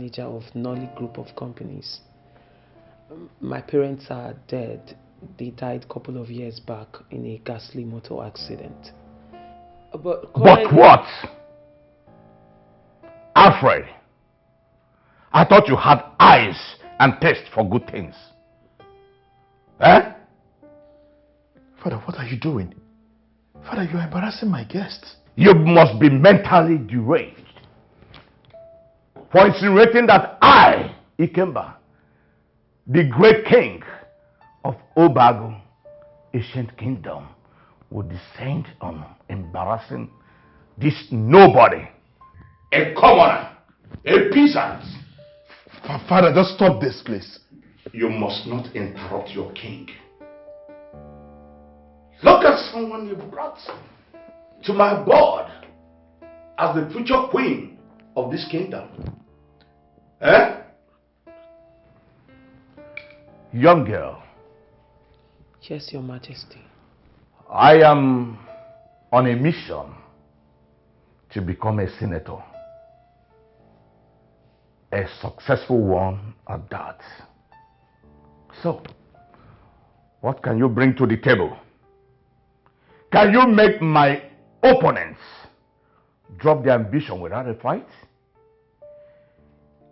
manager of Nolly Group of Companies. My parents are dead. They died a couple of years back in a ghastly motor accident. But what? Alfred, I thought you had eyes and taste for good things. Eh? Father, what are you doing? Father, you're embarrassing my guests. You must be mentally deranged for insinuating that I, Ikemba, the great king of Obago, ancient kingdom, would descend on embarrassing this nobody, a commoner, a peasant. Father, just stop this, please. You must not interrupt your king. Look at someone you brought to my board as the future queen of this kingdom. Eh? Young girl. Yes, Your Majesty. I am on a mission to become a senator. A successful one at that. So, what can you bring to the table? Can you make my opponents drop their ambition without a fight?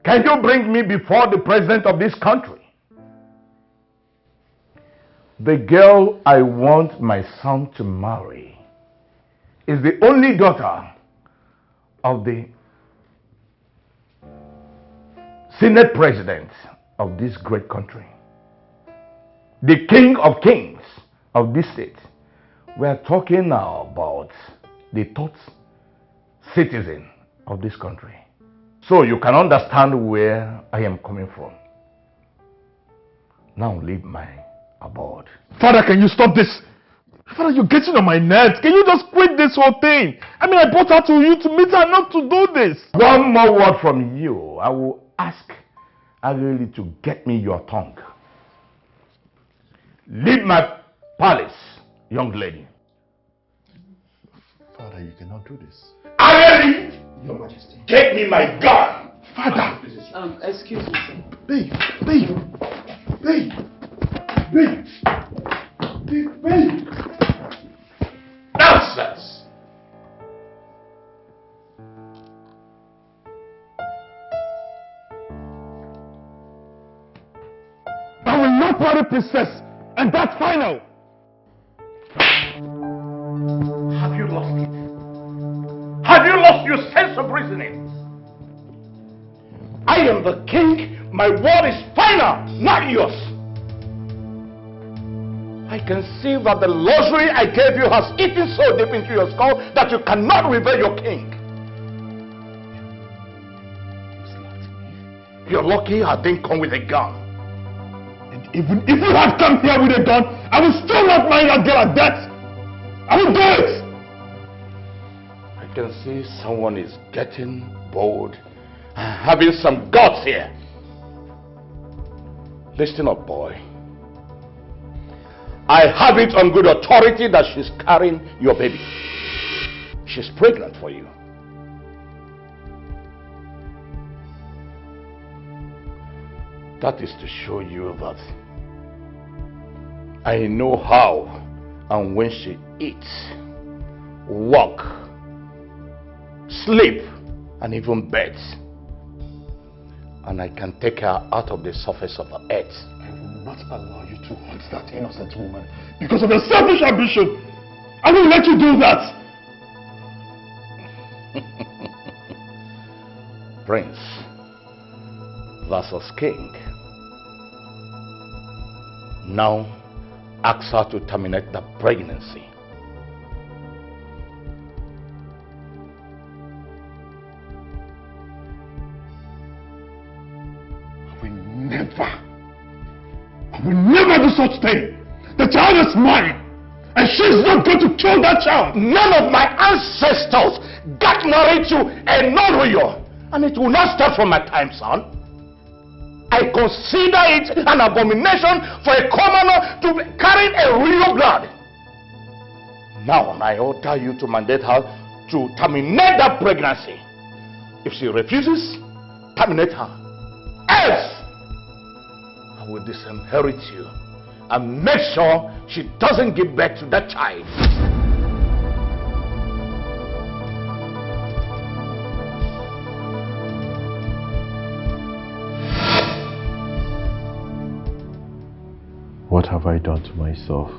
Can you bring me before the president of this country? The girl I want my son to marry is the only daughter of the Senate president of this great country. The king of kings of this state. We are talking now about the third citizen of this country. So you can understand where I am coming from. Now leave my abode. Father, can you stop this? Father, you're getting on my nerves. Can you just quit this whole thing? I mean, I brought her to you to meet her, not to do this. One more word from you. I will ask Agili to get me your tongue. Leave my palace, young lady. Father, you cannot do this. Agili! Your Majesty. Get me my gun. Father! Excuse me, sir. Babe! Nonsense! I will not marry princess, and that's final. Have you lost it? Have you lost your sense of reasoning? I am the king. My word is final, not yours. I can see that the luxury I gave you has eaten so deep into your skull that you cannot revere your king. You're lucky I didn't come with a gun. And even if you had come here with a gun, I will still not marry that girl at that. I will do it. I can see someone is getting bold, having some guts here. Listen up, boy. I have it on good authority that she's carrying your baby. She's pregnant for you. That is to show you that I know how and when she eats, walk, sleep, and even beds. And I can take her out of the surface of the earth. I will not allow you to hunt that innocent woman because of your selfish ambition. I will let you do that. Prince versus king. Now ask her to terminate the pregnancy. I will never do such thing. The child is mine, and she's not going to kill that child. None of my ancestors got married to a non-royal, and it will not start from my time, son. I consider it an abomination for a commoner to be carrying a royal blood. Now I order you to mandate her to terminate that pregnancy. If she refuses, terminate her. I will disinherit you and make sure she doesn't give birth to that child. What have I done to myself?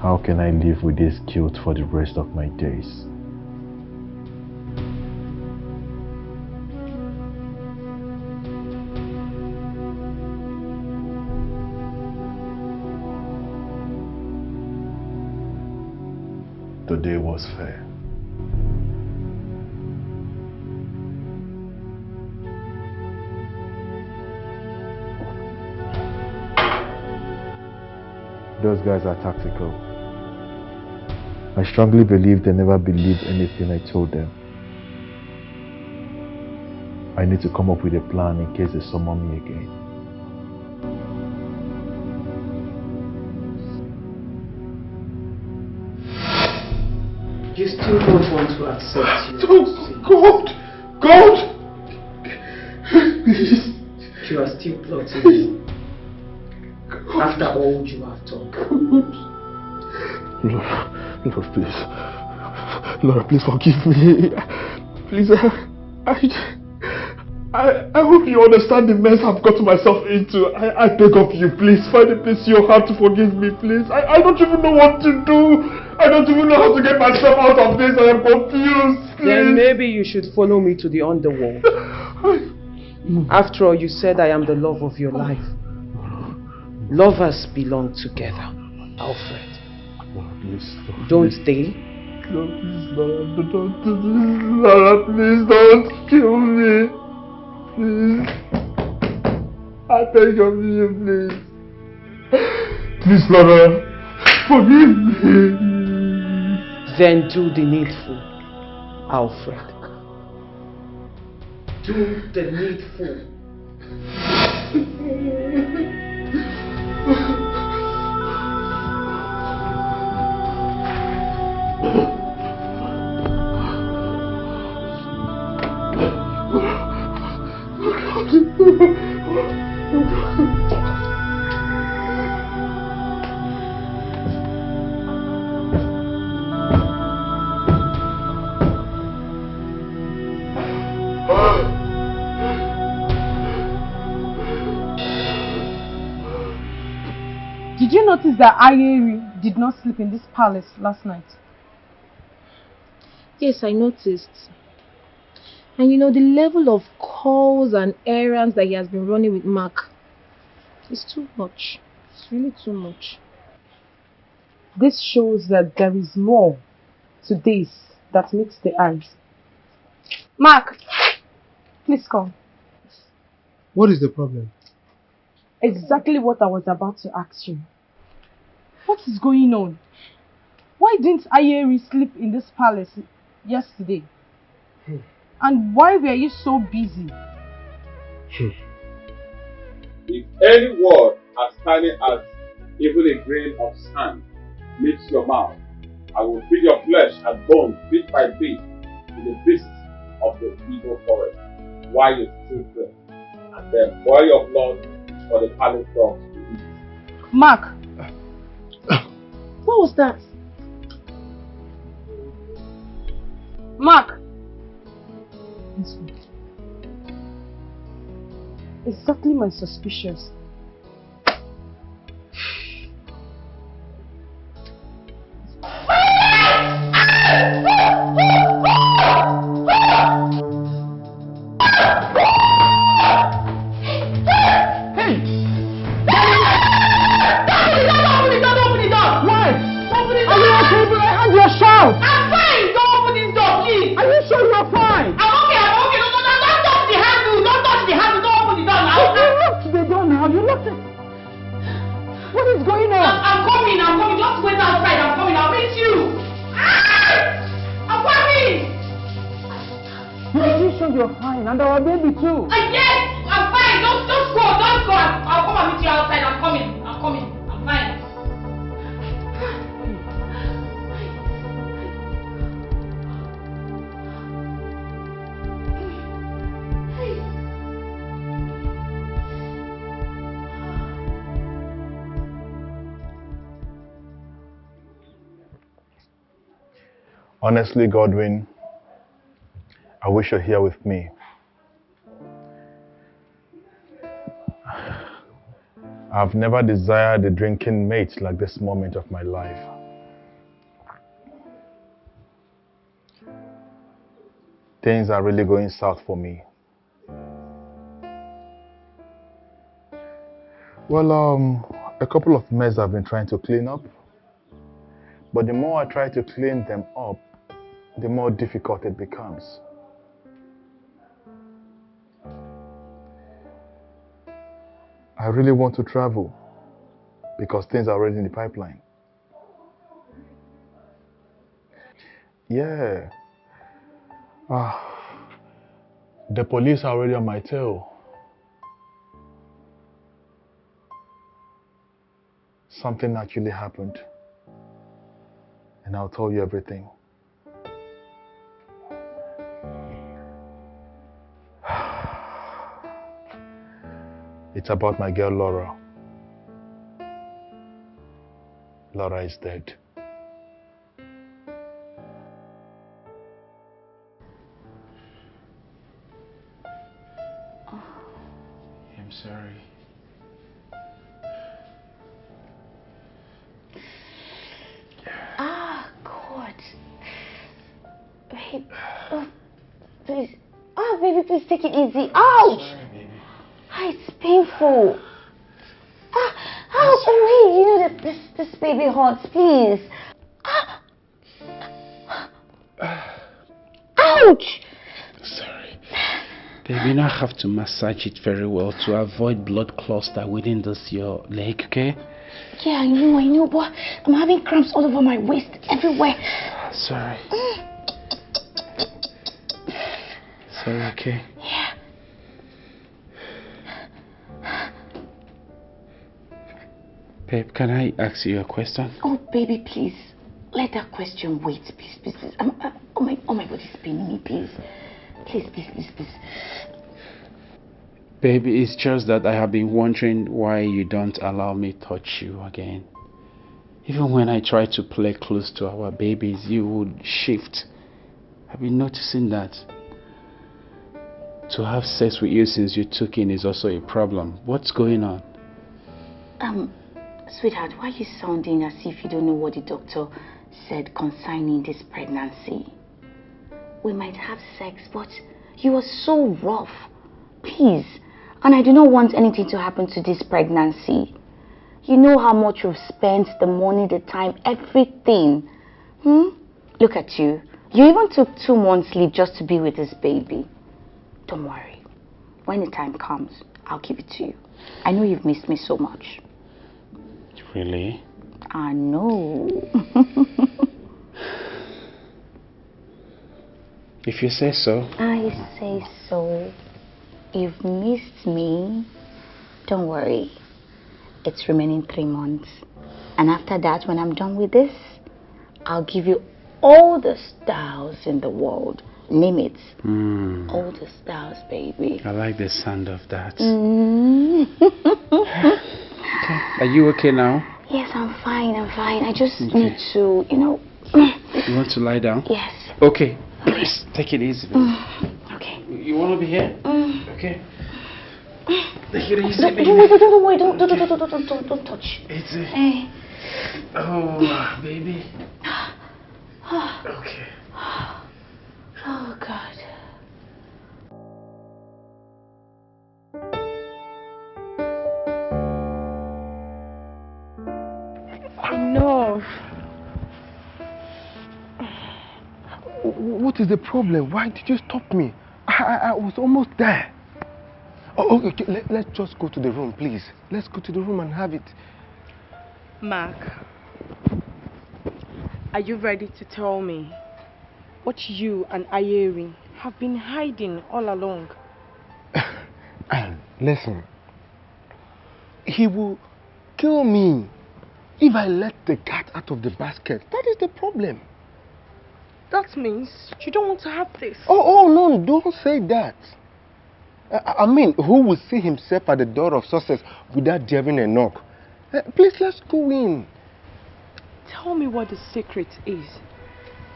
How can I live with this guilt for the rest of my days? The day was fair. Those guys are tactical. I strongly believe they never believed anything I told them. I need to come up with a plan in case they summon me again. You still don't want to accept God! Please. You are still plotting. After all you have done. Lord, please. Lord, please forgive me. Please, I hope you understand the mess I've got myself into. I beg of you, please, find a place in your heart to forgive me, please. I don't even know what to do. I don't even know how to get myself out of this. I am confused, please. Then maybe you should follow me to the underworld. After all, you said I am the love of your life. Lovers belong together, Alfred. Don't they? No, please, Laura, please don't kill me. Please. I beg of you, please. Please, Laura, forgive me. Then do the needful, Alfred. Do the needful. Did you notice that Ayeri did not sleep in this palace last night? Yes, I noticed. And you know, the level of calls and errands that he has been running with Mark is too much. It's really too much. This shows that there is more to this that meets the eyes. Mark, please come. What is the problem? Exactly what I was about to ask you. What is going on? Why didn't Ayeri sleep in this palace yesterday? And why were you so busy? If any word as tiny as even a grain of sand meets your mouth, I will feed your flesh and bones bit by bit to the beasts of the evil forest while you still drink, and then boil your blood for the palace dogs to eat. Mark! What was that? Mark! Exactly my suspicions. You're fine, and our baby too. Yes, I'm fine. Don't go. I'll come and meet you outside. I'm coming. I'm fine. Honestly, Godwin, I wish you're here with me. I've never desired a drinking mate like this moment of my life. Things are really going south for me. Well, a couple of mess I've been trying to clean up. But the more I try to clean them up, the more difficult it becomes. I really want to travel because things are already in the pipeline. Yeah. The police are already on my tail. Something actually happened. And I'll tell you everything. It's about my girl Laura. Laura is dead. I'm sorry. Ah, God. Babe. Oh, please. Oh, baby, please take it easy. Ouch! Sorry, baby. Ah, it's painful. Oh, wait, you know that this baby hurts, please. Ouch! Sorry. Baby, now I have to massage it very well to avoid blood cluster within this your leg, okay? Yeah, I know, but I'm having cramps all over my waist, everywhere. Sorry. Sorry, okay? Yeah. Babe, can I ask you a question? Oh, baby, please. Let that question wait, please. Oh my body's paining me, please. Please. Baby, it's just that I have been wondering why you don't allow me touch you again. Even when I try to play close to our babies, you would shift. I've been noticing that. To have sex with you since you took in is also a problem. What's going on? Sweetheart, why are you sounding as if you don't know what the doctor said concerning this pregnancy? We might have sex, but you are so rough. Please. And I do not want anything to happen to this pregnancy. You know how much you've spent, the money, the time, everything. Look at you. You even took 2 months leave just to be with this baby. Don't worry. When the time comes, I'll give it to you. I know you've missed me so much. Really? I know. If you say so. I say so. You've missed me. Don't worry. It's remaining 3 months. And after that, when I'm done with this, I'll give you all the styles in the world. Name it. All the styles, baby. I like the sound of that. Okay. Are you okay now? Yes, I'm fine. I just need to, You want to lie down? Yes. Okay. Please, take it easy, baby. Okay. You want to be here? Okay. Take it easy, baby. Don't worry. Don't touch. Easy. Hey. Oh, baby. Okay. Oh, God. Enough. What is the problem? Why did you stop me? I was almost there. Oh, okay. Let's just go to the room, please. Let's go to the room and have it. Mark, are you ready to tell me what you and Ayeri have been hiding all along? Listen, he will kill me if I let the cat out of the basket. That is the problem. That means you don't want to have this. Oh no, don't say that. I mean, who will see himself at the door of success without daring a knock? Please, let's go in. Tell me what the secret is.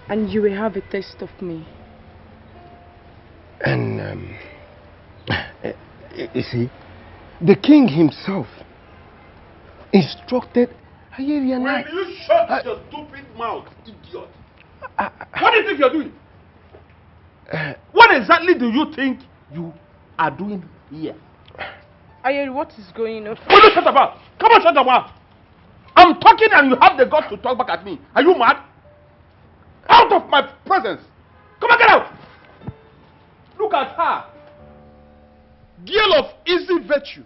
And you will have a taste of me. And, you see, the king himself instructed Ayeri and I. Will you shut your stupid mouth, idiot? What do you think you're doing? What exactly do you think you are doing here? Ayeri, what is going on? Will you shut up mouth? Come on, shut up mouth. I'm talking and you have the guts to talk back at me. Are you mad? Out of my presence. Come on, get out. Look at her. Girl of easy virtue.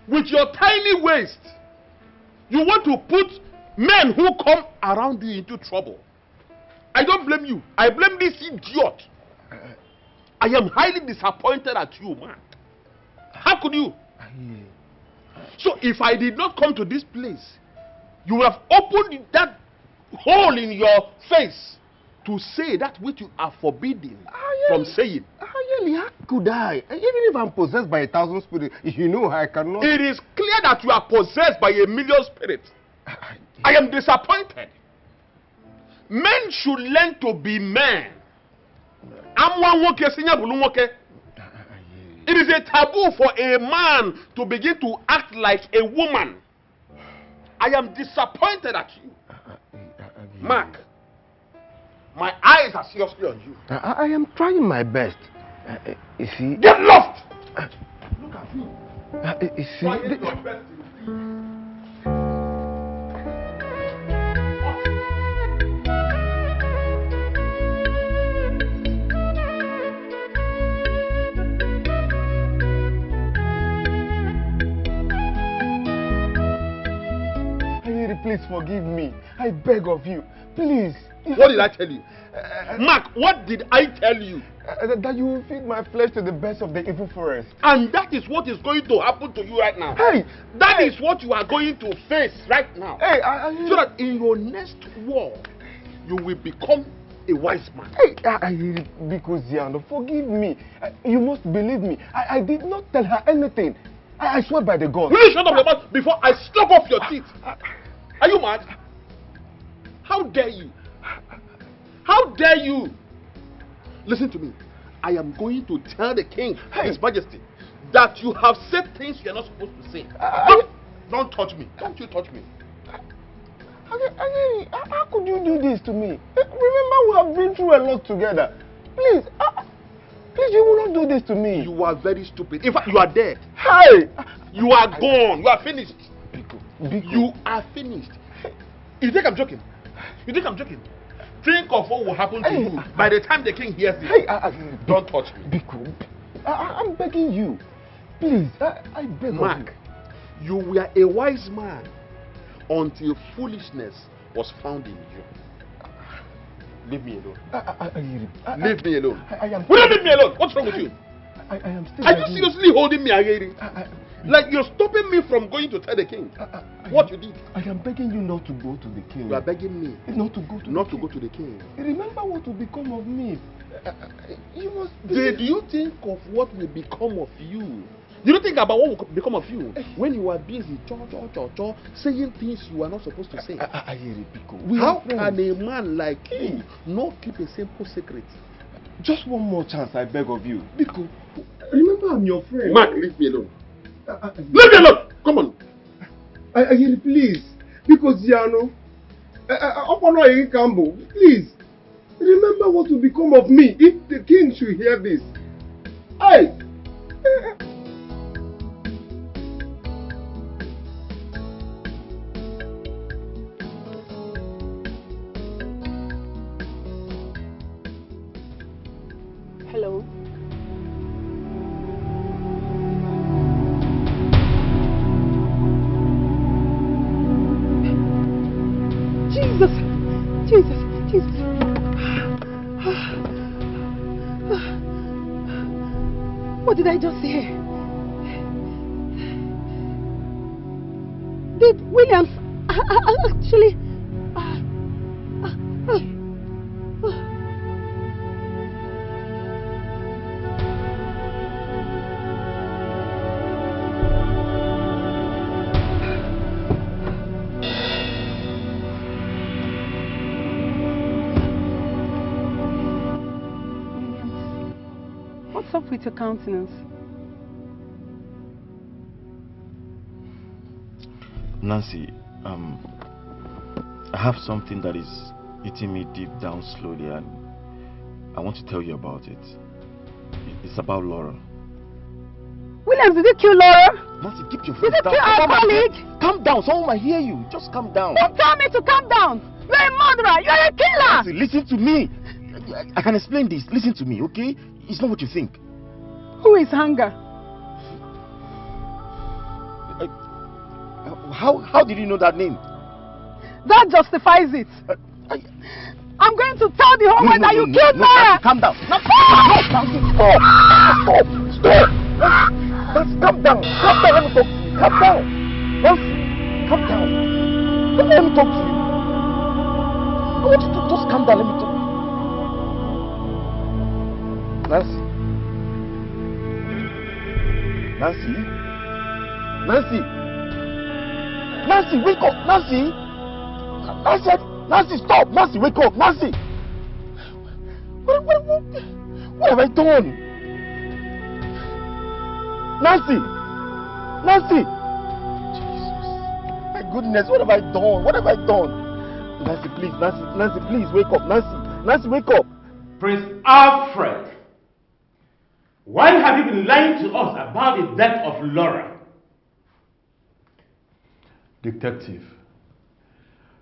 With your tiny waist. You want to put men who come around you into trouble. I don't blame you. I blame this idiot. I am highly disappointed at you, man. How could you? So if I did not come to this place, you would have opened that hole in your face to say that which you are forbidden from saying. How could I? Even if I'm possessed by 1,000 spirits, you know I cannot. It is clear that you are possessed by 1,000,000 spirits. I am disappointed. Men should learn to be men. It is a taboo for a man to begin to act like a woman. I am disappointed at you. Mark, my eyes are seriously on you. I am trying my best. You see? Get lost! Look at me. You see? Trying your best. Please forgive me. I beg of you. Please. What did I tell you? Mark, what did I tell you? That you will feed my flesh to the best of the evil forest. And that is what is going to happen to you right now. Hey! That is what you are going to face right now. Hey, so that in your next war, you will become a wise man. Hey, because Ziano, forgive me. You must believe me. I did not tell her anything. I swear by the God. Will you shut up your mouth before I slap off your teeth? Are you mad? How dare you? How dare you? Listen to me. I am going to tell the king, His Majesty, that you have said things you are not supposed to say. Don't touch me. Don't you touch me. How could you do this to me? Remember, we have been through a lot together. Please, please, you will not do this to me. You are very stupid. In fact, you are dead. Hey! You are gone. You are finished. Biko. You are finished. You think I'm joking? You think I'm joking? Think of what will happen to you by the time the king hears this. Don't touch me. Biko, I'm begging you. Please, I beg Mark, you were a wise man until foolishness was found in you. Leave me alone. Leave me alone. Will you leave me alone? What's wrong with you? I am still. Are you seriously holding me, Ageri? Like you're stopping me from going to tell the king what you did. I am begging you not to go to the king. You are begging me not to go to go to the king. Remember what will become of me. You must. Did you think of what will become of you? You don't think about what will become of you when you are busy saying things you are not supposed to say. How can a man like you not keep a simple secret? Just one more chance, I beg of you. Biko, remember I'm your friend. Mark, leave me alone. Leave me alone! Come on. Please. Because Ziano, please. Remember what will become of me if the king should hear this. Hey! Hello. Jesus. What did I just hear? Did Williams actually... What's up with your countenance? Nancy, I have something that is eating me deep down slowly, and I want to tell you about it. It's about Laura. Williams, did you kill Laura? Nancy, keep your Did voice you down. kill our colleague? Calm down, someone might hear you. Just calm down. Don't tell me to calm down. You're a murderer. You're a killer. Nancy, listen to me. I can explain this. Listen to me, okay? It's not what you think. Who is Hunger? How did you know that name? That justifies it. I'm going to tell the whole world that you killed Laura. Calm down. No, Nancy, stop. Stop. Nancy, calm down. Calm down. Let me talk to you. Calm down. Nancy, calm down. Let me talk to you. I want you to just calm down. Let me talk. Nancy. Nancy. Nancy. Nancy, wake up. Nancy. Nancy, stop. Nancy, wake up. Nancy. What have I done? Nancy. Nancy. Jesus. My goodness, what have I done? What have I done? Nancy, please. Nancy, please, wake up. Nancy, wake up. Prince Alfred, why have you been lying to us about the death of Laura? Detective,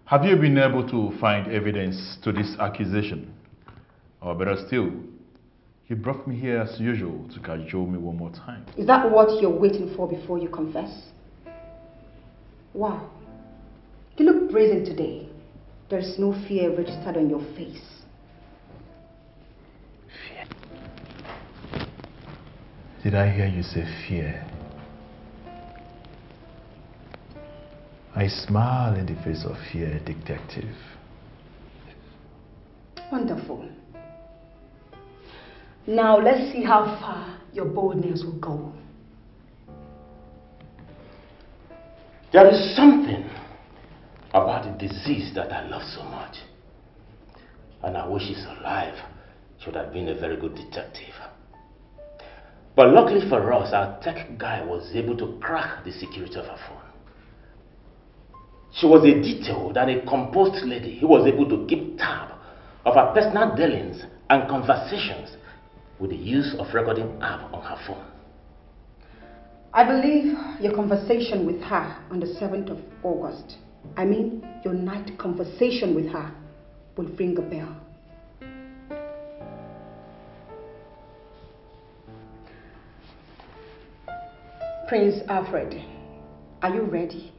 have you been able to find evidence to this accusation? Or better still, you brought me here as usual to cajole me one more time. Is that what you're waiting for before you confess? Wow. You look brazen today. There's no fear registered on your face. Fear? Did I hear you say fear? I smile in the face of fear, detective. Wonderful. Now let's see how far your boldness will go. There is something about the disease that I love so much. And I wish it's alive. Should have been a very good detective. But luckily for us, our tech guy was able to crack the security of her phone. She was a detailed and a composed lady who was able to keep tab of her personal dealings and conversations with the use of recording app on her phone. I believe your conversation with her on the 7th of August, your night conversation with her, will ring a bell. Prince Alfred, are you ready?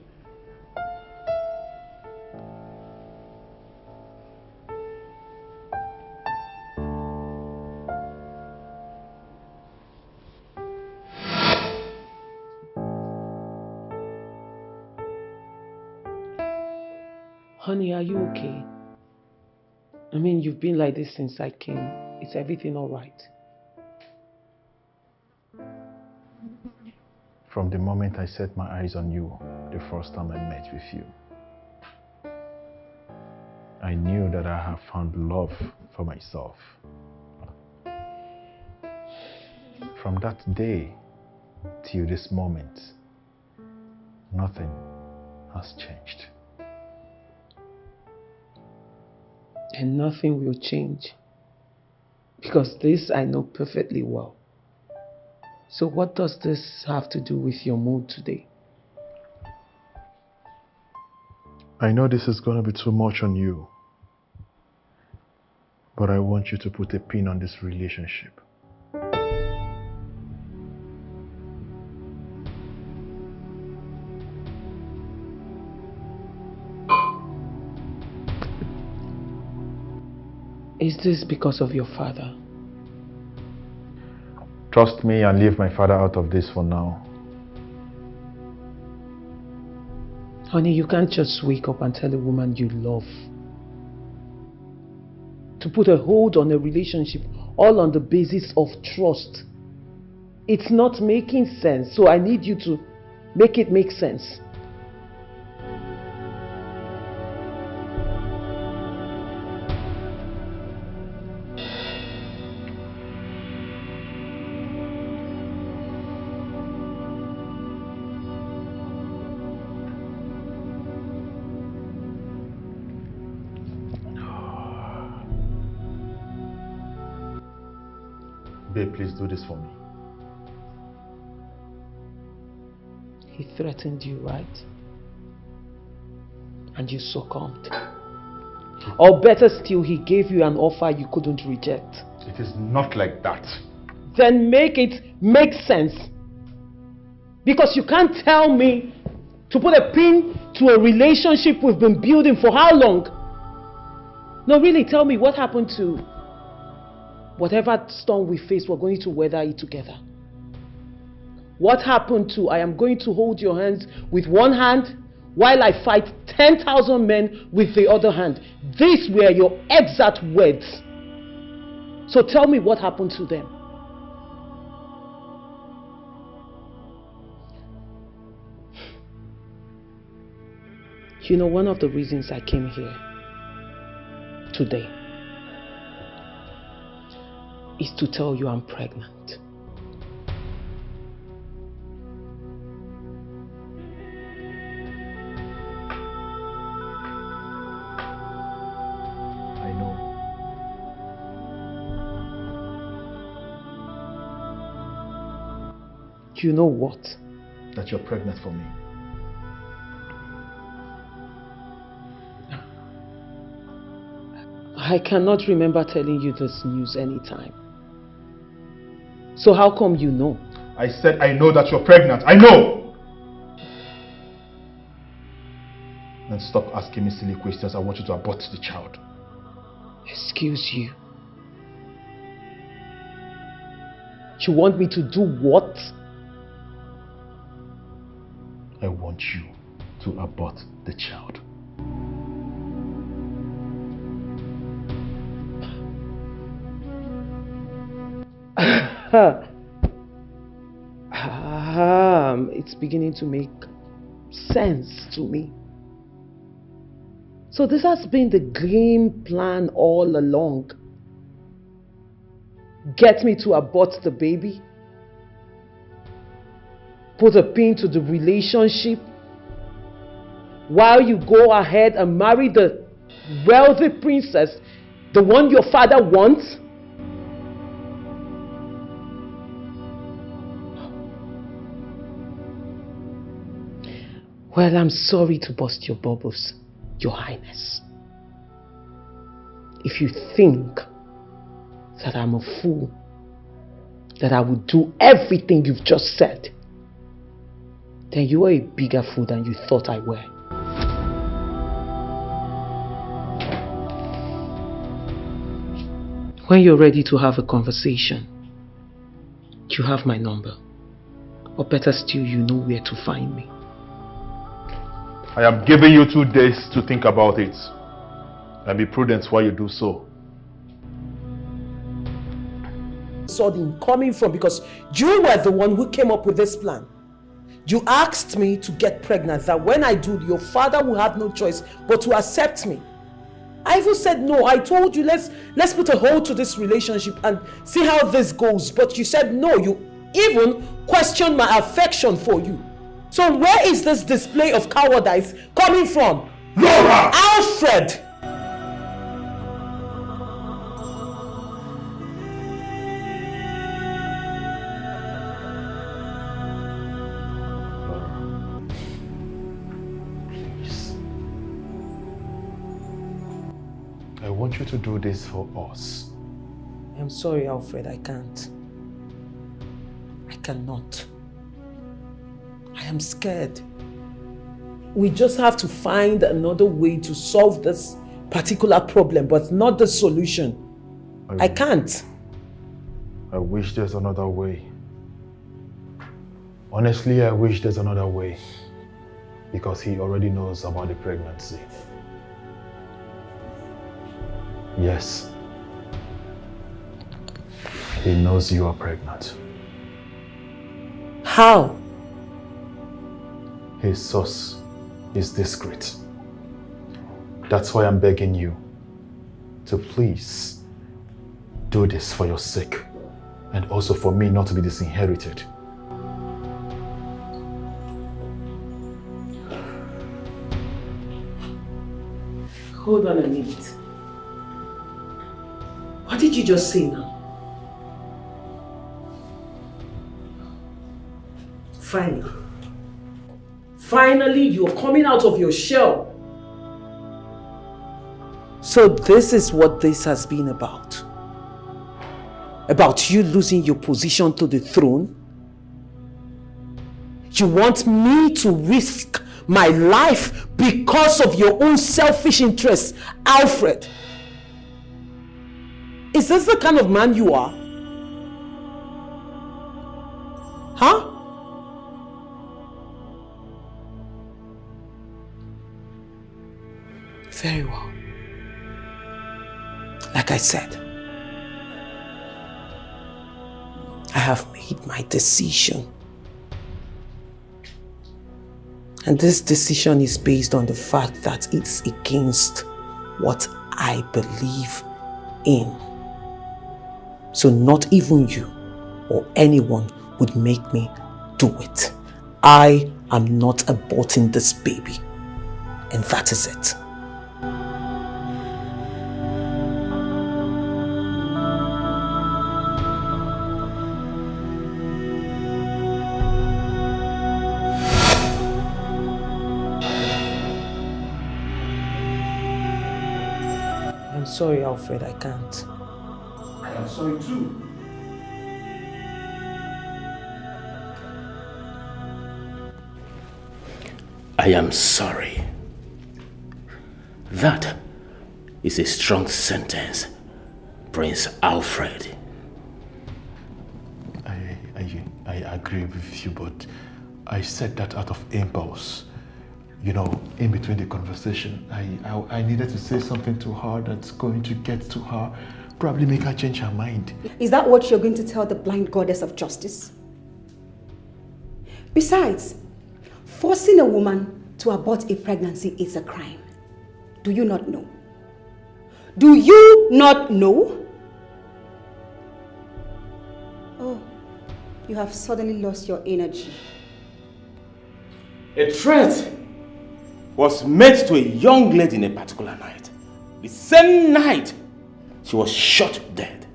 Honey, are you okay? I mean, you've been like this since I came. Is everything all right? From the moment I set my eyes on you, the first time I met with you, I knew that I have found love for myself. From that day till this moment, nothing has changed. And nothing will change. Because this I know perfectly well. So what does this have to do with your mood today? I know this is going to be too much on you. But I want you to put a pin on this relationship. Is this because of your father? Trust me and leave my father out of this for now. Honey, you can't just wake up and tell a woman you love. To put a hold on a relationship all on the basis of trust. It's not making sense, so I need you to make it make sense. Babe, please do this for me. He threatened you, right? And you succumbed. Or better still, he gave you an offer you couldn't reject. It is not like that. Then make it make sense. Because you can't tell me to put a pin to a relationship we've been building for how long? No, really, tell me what happened to whatever storm we face, we're going to weather it together. What happened to I am going to hold your hands with one hand while I fight 10,000 men with the other hand? These were your exact words. So tell me what happened to them. You know, one of the reasons I came here today is to tell you I'm pregnant. I know. You know what? That you're pregnant for me. I cannot remember telling you this news anytime. So how come you know? I said I know that you're pregnant. I know! And stop asking me silly questions. I want you to abort the child. Excuse you. You want me to do what? I want you to abort the child. It's beginning to make sense to me. So this has been the game plan all along. Get me to abort the baby, put a pin to the relationship, while you go ahead and marry the wealthy princess, the one your father wants. Well, I'm sorry to burst your bubbles, Your Highness. If you think that I'm a fool, that I would do everything you've just said, then you are a bigger fool than you thought I were. When you're ready to have a conversation, you have my number. Or better still, you know where to find me. I am giving you 2 days to think about it. And be prudent while you do so. Sudden coming from, because you were the one who came up with this plan. You asked me to get pregnant, that when I do, your father will have no choice but to accept me. I even said no. I told you let's put a hold to this relationship and see how this goes. But you said no. You even questioned my affection for you. So where is this display of cowardice coming from? Laura! Alfred! Please. I want you to do this for us. I'm sorry, Alfred, I can't. I cannot. I am scared. We just have to find another way to solve this particular problem, but not the solution. I can't. I wish there's another way. Honestly, I wish there's another way. Because he already knows about the pregnancy. Yes. He knows you are pregnant. How? His source is discreet. That's why I'm begging you to please do this for your sake and also for me not to be disinherited. Hold on a minute. What did you just say now? Finally, you're coming out of your shell. So this is what this has been about. About you losing your position to the throne. You want me to risk my life because of your own selfish interests, Alfred. Is this the kind of man you are? Huh? Very well. Like I said, I have made my decision. And this decision is based on the fact that it's against what I believe in. So not even you or anyone would make me do it. I am not aborting this baby. And that is it. I'm sorry, Alfred, I can't. I am sorry too. I am sorry. That is a strong sentence, Prince Alfred. I agree with you, but I said that out of impulse. You know, in between the conversation, I needed to say something to her that's going to get to her, probably make her change her mind. Is that what you're going to tell the blind goddess of justice? Besides, forcing a woman to abort a pregnancy is a crime. Do you not know? Do you not know? Oh, you have suddenly lost your energy. A threat was made to a young lady in a particular night. The same night, she was shot dead.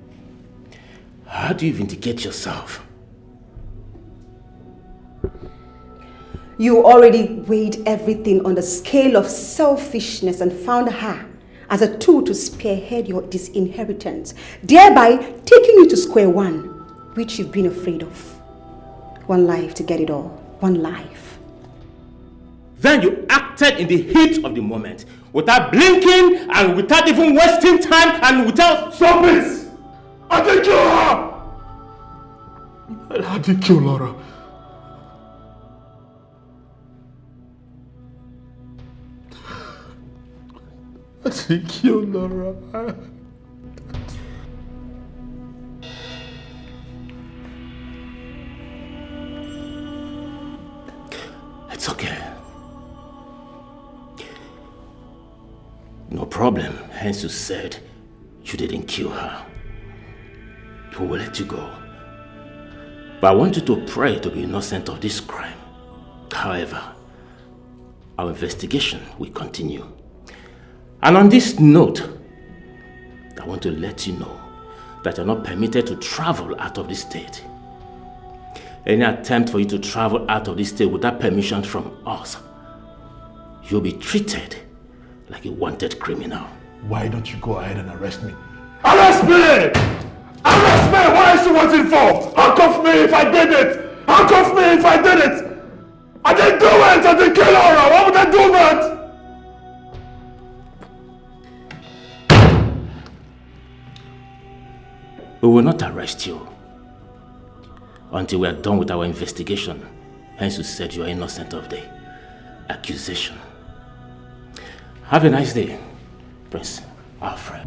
How do you vindicate yourself? You already weighed everything on the scale of selfishness and found her as a tool to spearhead your disinheritance, thereby taking you to square one, which you've been afraid of. One life to get it all. One life. Then you acted in the heat of the moment, without blinking and without even wasting time and without... Stop it! I didn't kill her! I didn't kill Laura. I didn't kill Laura. It's okay. No problem. Hence you said you didn't kill her. We will let you go. But I want you to pray to be innocent of this crime. However, our investigation will continue. And on this note, I want to let you know that you're not permitted to travel out of the state. Any attempt for you to travel out of this state without permission from us, you'll be treated like a wanted criminal. Why don't you go ahead and arrest me? Arrest me! Arrest me! What are you waiting for? Handcuff me if I did it! Handcuff me if I did it! I didn't do it! I didn't kill Laura! Why would I do that? We will not arrest you until we are done with our investigation. Hence you said you are innocent of the accusation. Have a nice day, Prince Alfred.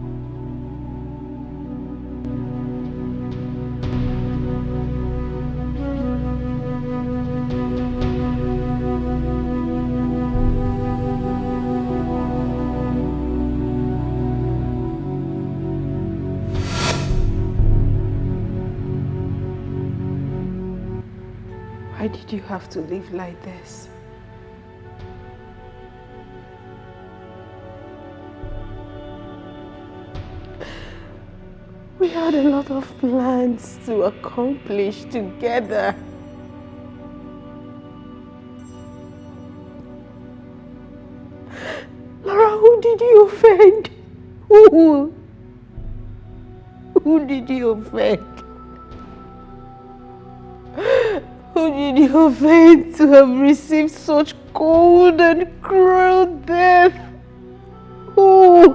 Why did you have to live like this? We had a lot of plans to accomplish together. Who did you offend? Who did you offend to have received such cold and cruel death? Who?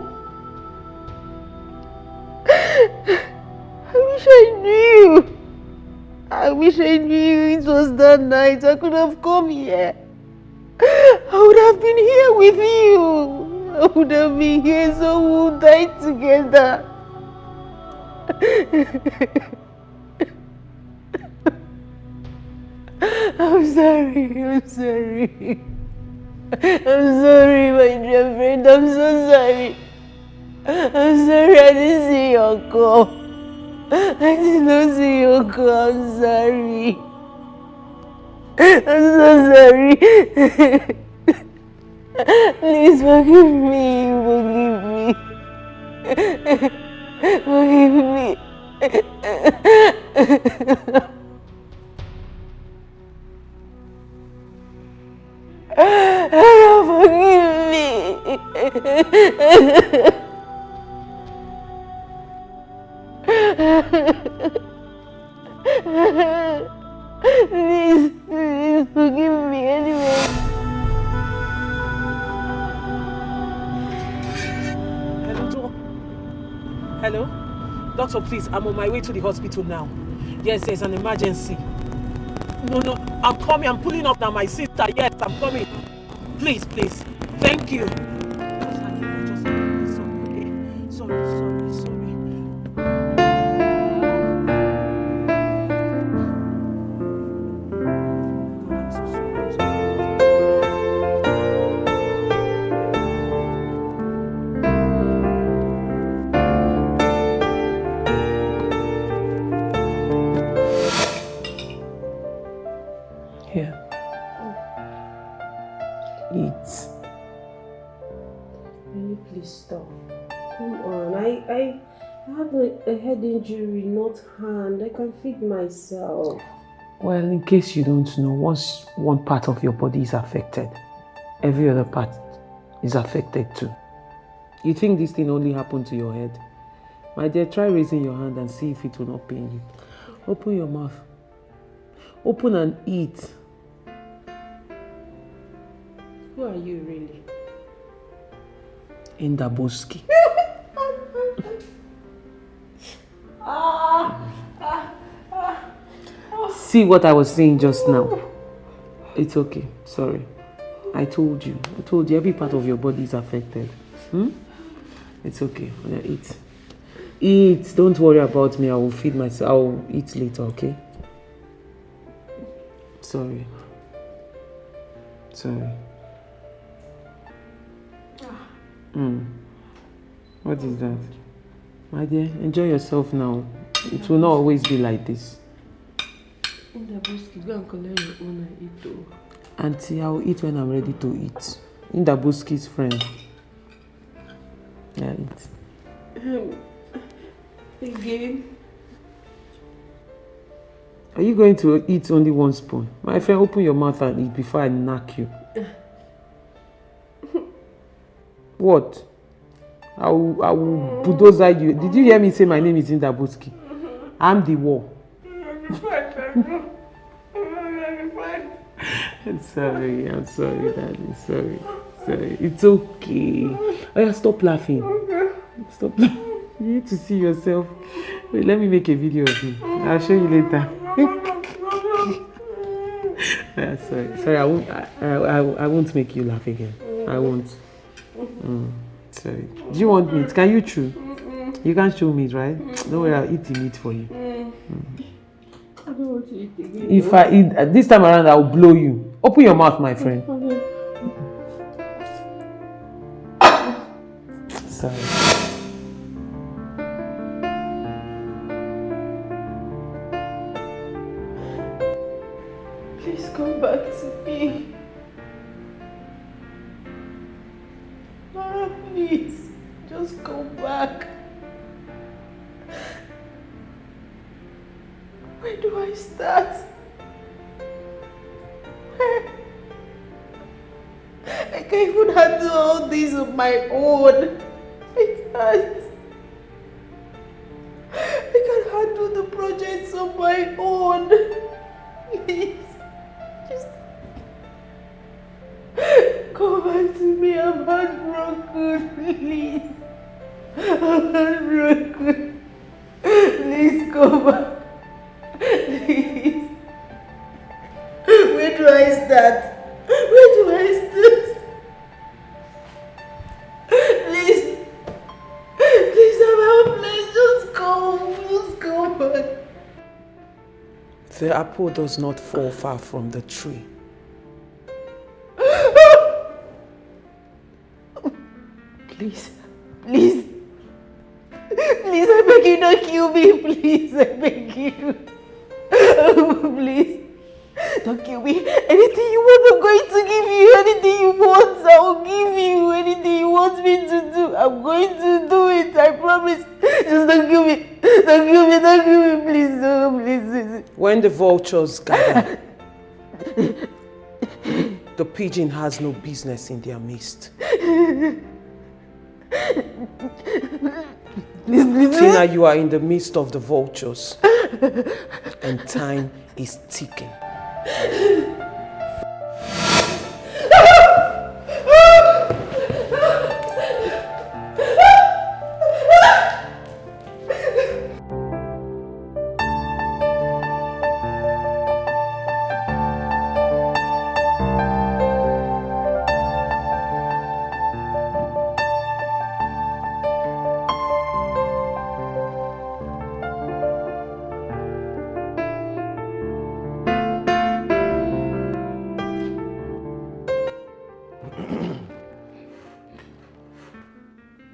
I wish I knew. I wish I knew it was that night. I could have come here. I would have been here with you. I would have been here so we would die together. I'm sorry. I'm sorry. I'm sorry, my dear friend. I'm so sorry. I'm sorry I didn't see your call. I did not see your call. I'm sorry. I'm so sorry. Please forgive me. Forgive me. Forgive me. Forgive me. Please forgive me anyway. Hello? Doctor, please, I'm on my way to the hospital now. Yes, there's an emergency. No, I'm coming. I'm pulling up now, my sister. Yes, I'm coming. Please. Thank you. Sorry. Here. Eat. Can you please stop? Come on, I have a head injury, not hand. I can feed myself. Well, in case you don't know, once one part of your body is affected, every other part is affected too. You think this thing only happened to your head? My dear, try raising your hand and see if it will not pain you. Open your mouth. Open and eat. Who are you really? Indaboski. See what I was saying just now? It's okay. Sorry. I told you. Every part of your body is affected. It's okay. Eat. Eat. Don't worry about me. I will feed myself. I will eat later, okay? Sorry. What is that? My dear, enjoy yourself now. It will not always be like this. Indaboski, go and collect your own and eat too. Auntie, I will eat when I'm ready to eat. Indaboski's friend. Yeah, eat. Again? Are you going to eat only one spoon? My friend, open your mouth and eat before I knock you. What? I will bulldoze you. Did you hear me say my name is Indaboski? I'm the war. I'm sorry, darling. Sorry. It's okay. Oh yeah, stop laughing. Stop laughing. You need to see yourself. Wait, let me make a video of you. I'll show you later. Yeah, sorry. I won't make you laugh again. I won't. Sorry. Do you want meat? Can you chew? You can't chew meat, right? Don't worry, I'll eat the meat for you. I don't want to eat again. If I eat this time around, I'll blow you. Open your mouth, my friend. Sorry. Please come back to me. Mara, please, just come back. Where do I start? I can't even handle all this on my own. I can't. I can handle the projects on my own. Please, just come back to me. I'm heartbroken, please. I'm heartbroken. Please come back. Please. Where do I start? Where do I start? Please. Please, I'm helpless. Just go back. The apple does not fall far from the tree. Please. Please, I beg you, don't kill me. Please, I beg you. Please, don't kill me. Anything you want, I'm going to give you. Anything you want, I'll give you. Anything you want me to do, I'm going to do it. I promise. Just don't kill me. Don't kill me, please. No, please. When the vultures gather, the pigeon has no business in their midst. Tina, you are in the midst of the vultures, and time is ticking.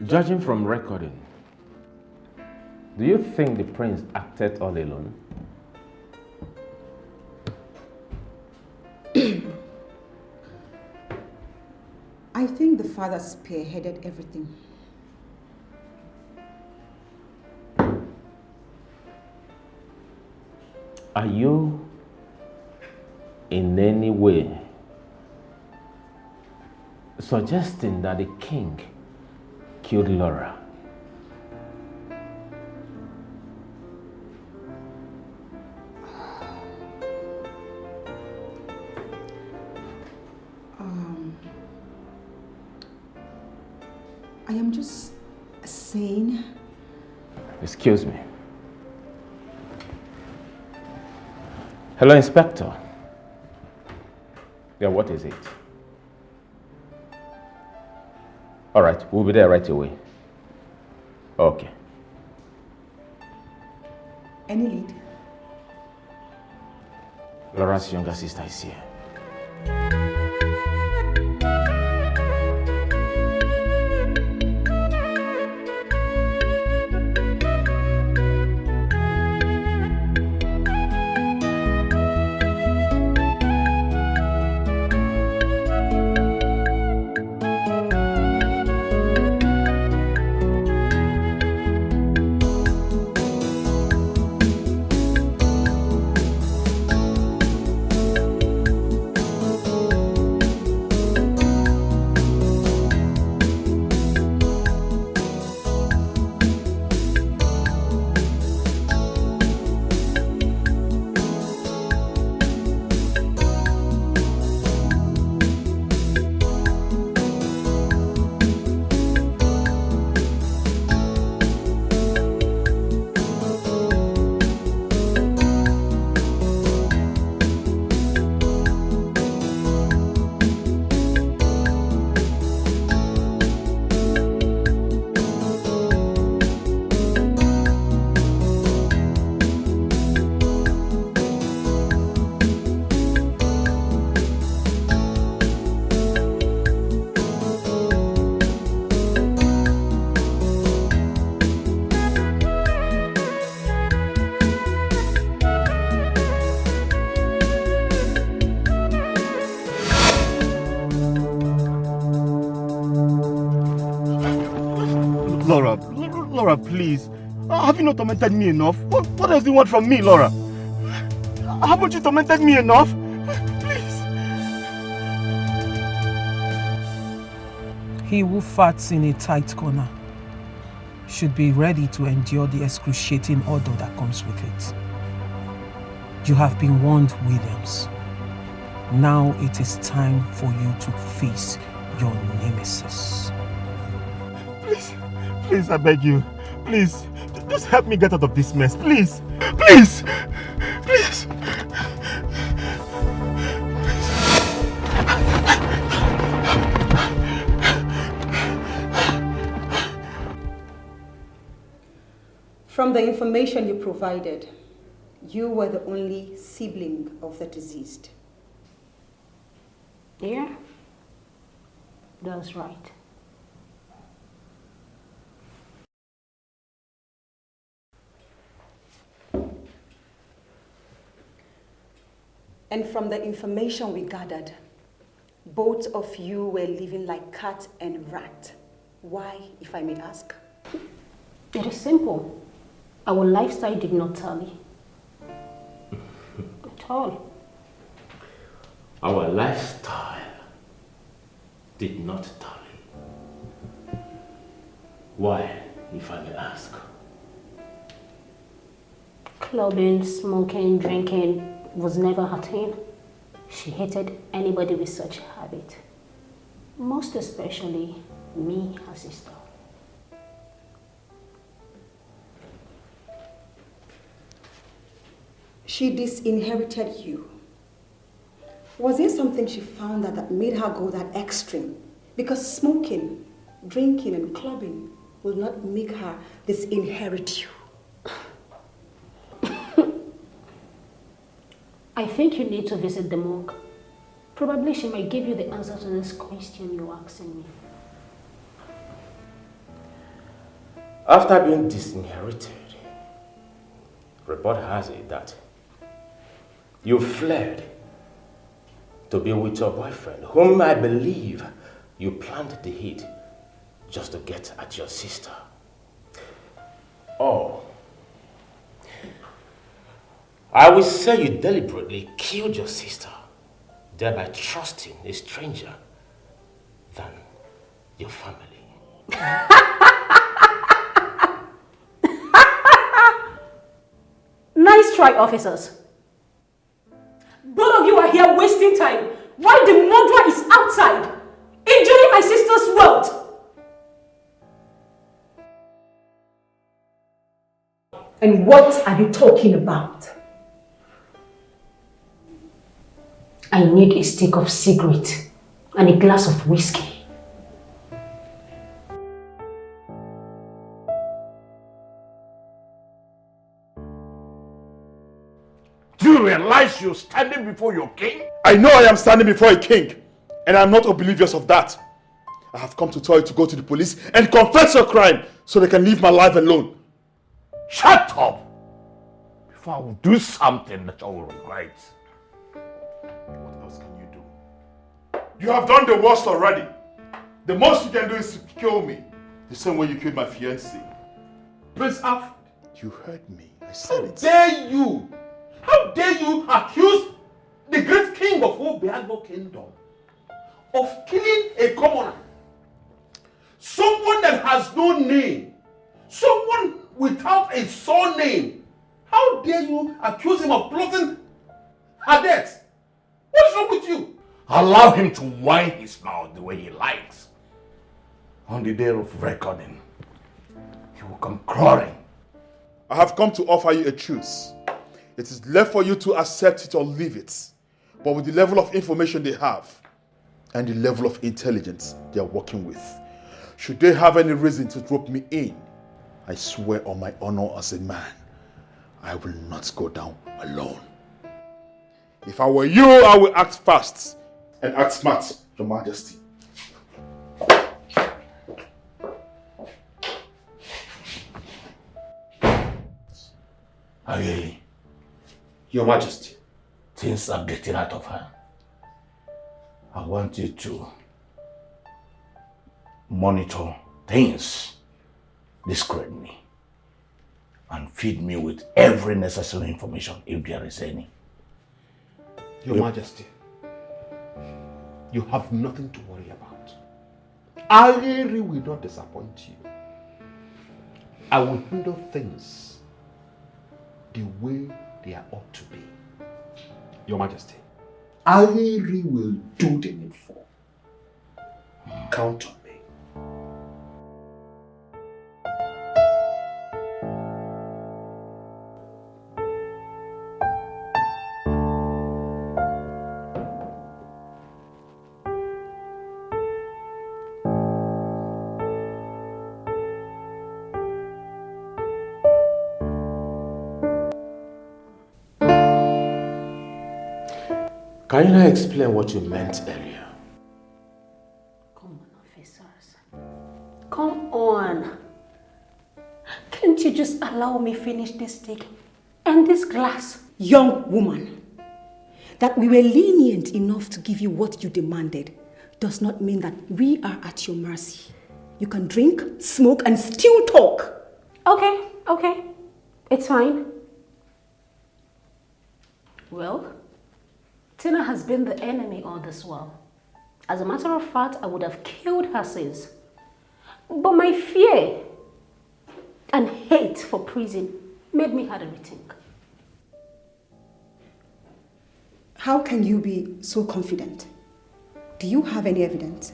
Judging from recording, do you think the prince acted all alone? I think the father spearheaded everything. Are you in any way suggesting that the king killed Laura? I am just saying. Excuse me. Hello, Inspector. Yeah, what is it? All right, we'll be there right away. Okay. Any lead? Laura's younger sister is here. Laura, please. Have you not tormented me enough? What else do you want from me, Laura? Haven't you tormented me enough? Please. He who farts in a tight corner should be ready to endure the excruciating ordeal that comes with it. You have been warned, Williams. Now it is time for you to face your nemesis. Please, I beg you. Please, just help me get out of this mess. Please. Please. Please. From the information you provided, you were the only sibling of the deceased. Yeah, that's right. And from the information we gathered, both of you were living like cat and rat. Why, if I may ask? It is simple. Our lifestyle did not tally. At all. Our lifestyle did not tally. Why, if I may ask? Clubbing, smoking, drinking was never her thing. She hated anybody with such habit. Most especially me, her sister. She disinherited you. Was there something she found that made her go that extreme? Because smoking, drinking, and clubbing will not make her disinherit you. I think you need to visit the morgue. Probably she might give you the answer to this question you're asking me. After being disinherited, report has it that you fled to be with your boyfriend, whom I believe you planned the hit just to get at your sister. Oh, I will say you deliberately killed your sister, thereby trusting a stranger than your family. Nice try, officers. Both of you are here wasting time while the murderer is outside, injuring my sister's wealth. And what are you talking about? I need a stick of cigarette and a glass of whiskey. Do you realize you're standing before your king? I know I am standing before a king, and I'm not oblivious of that. I have come to tell you to go to the police and confess your crime so they can leave my life alone. Shut up! Before I will do something that I will regret. What else can you do? You have done the worst already. The most you can do is to kill me, the same way you killed my fiancée. Prince Alfred. You heard me. I said it. How dare you? How dare you accuse the great king of Obiago Kingdom of killing a commoner? Someone that has no name. Someone without a surname. How dare you accuse him of plotting her death? What's wrong with you? Allow him to wind his mouth the way he likes. On the day of reckoning, he will come crawling. I have come to offer you a truce. It is left for you to accept it or leave it. But with the level of information they have and the level of intelligence they are working with, should they have any reason to drop me in, I swear on my honor as a man, I will not go down alone. If I were you, I will act fast and act smart, Your Majesty. Really? Your Majesty. Things are getting out of hand. I want you to monitor things discreetly and feed me with every necessary information if there is any. Your Majesty, you have nothing to worry about. Ageri will not disappoint you. I will handle things the way they are ought to be. Your Majesty, I really will do the needful. Count on me. Can you now explain what you meant earlier? Come on, officers. Come on. Can't you just allow me finish this steak and this glass? Young woman, that we were lenient enough to give you what you demanded does not mean that we are at your mercy. You can drink, smoke, and still talk. Okay. It's fine. Well, Tina has been the enemy all this while. As a matter of fact, I would have killed her since. But my fear and hate for prison made me have a rethink. How can you be so confident? Do you have any evidence?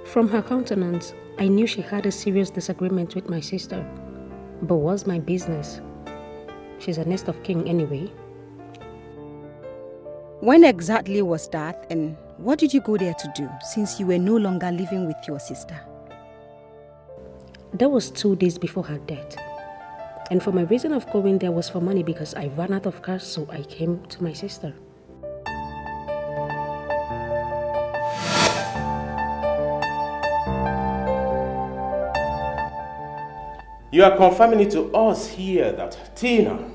From her countenance, I knew she had a serious disagreement with my sister. But what's my business? She's a nest of kin anyway. When exactly was that, and what did you go there to do, since you were no longer living with your sister? That was 2 days before her death. And for my reason of going there was for money because I ran out of cash, so I came to my sister. You are confirming it to us here that Tina,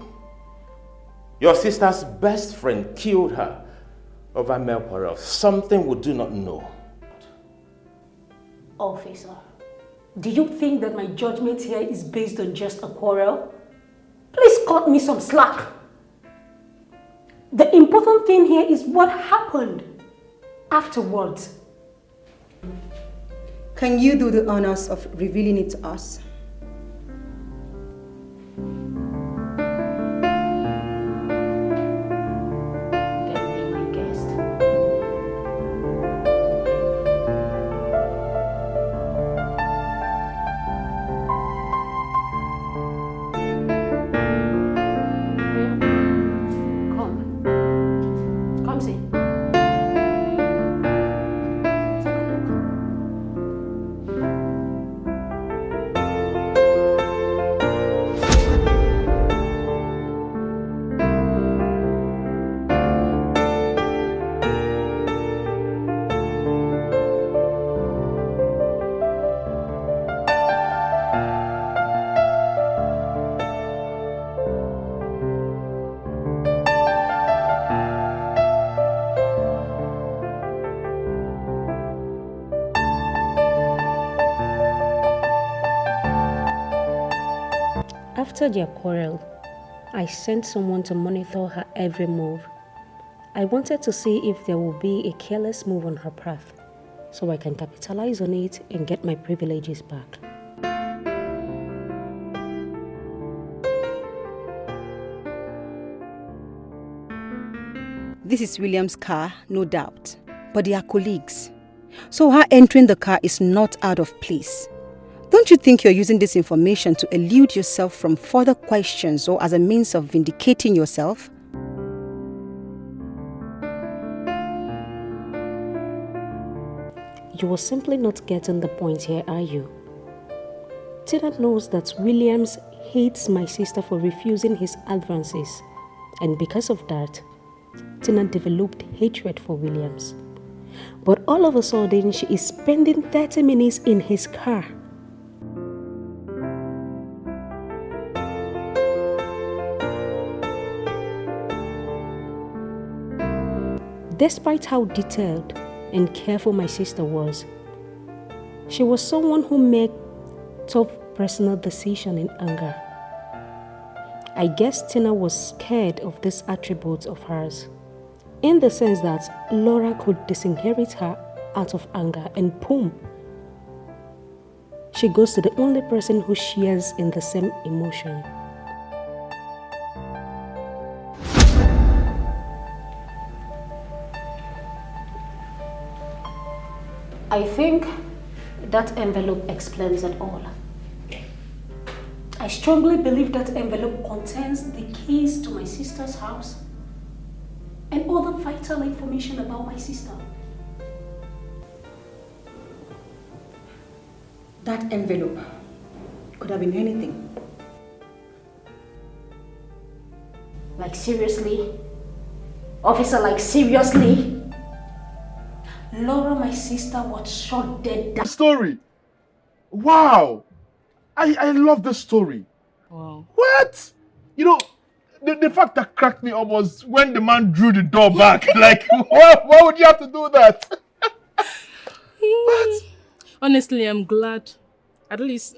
your sister's best friend, killed her over male quarrel, something we do not know. Officer, do you think that my judgment here is based on just a quarrel? Please cut me some slack. The important thing here is what happened afterwards. Can you do the honors of revealing it to us? After their quarrel, I sent someone to monitor her every move. I wanted to see if there would be a careless move on her path, so I can capitalize on it and get my privileges back. This is William's car, no doubt, but they are colleagues. So her entering the car is not out of place. Don't you think you're using this information to elude yourself from further questions or as a means of vindicating yourself? You are simply not getting the point here, are you? Tina knows that Williams hates my sister for refusing his advances, and because of that, Tina developed hatred for Williams. But all of a sudden, she is spending 30 minutes in his car. Despite how detailed and careful my sister was, she was someone who made tough personal decisions in anger. I guess Tina was scared of this attribute of hers, in the sense that Laura could disinherit her out of anger, and boom, she goes to the only person who shares in the same emotion. I think that envelope explains it all. I strongly believe that envelope contains the keys to my sister's house and other vital information about my sister. That envelope could have been anything. Like seriously? Officer, like seriously? Laura, my sister, was shot dead. Story. Wow. I love the story. Wow. What? You know, the fact that cracked me up was when the man drew the door back. Like, why would you have to do that? What? Honestly, I'm glad. At least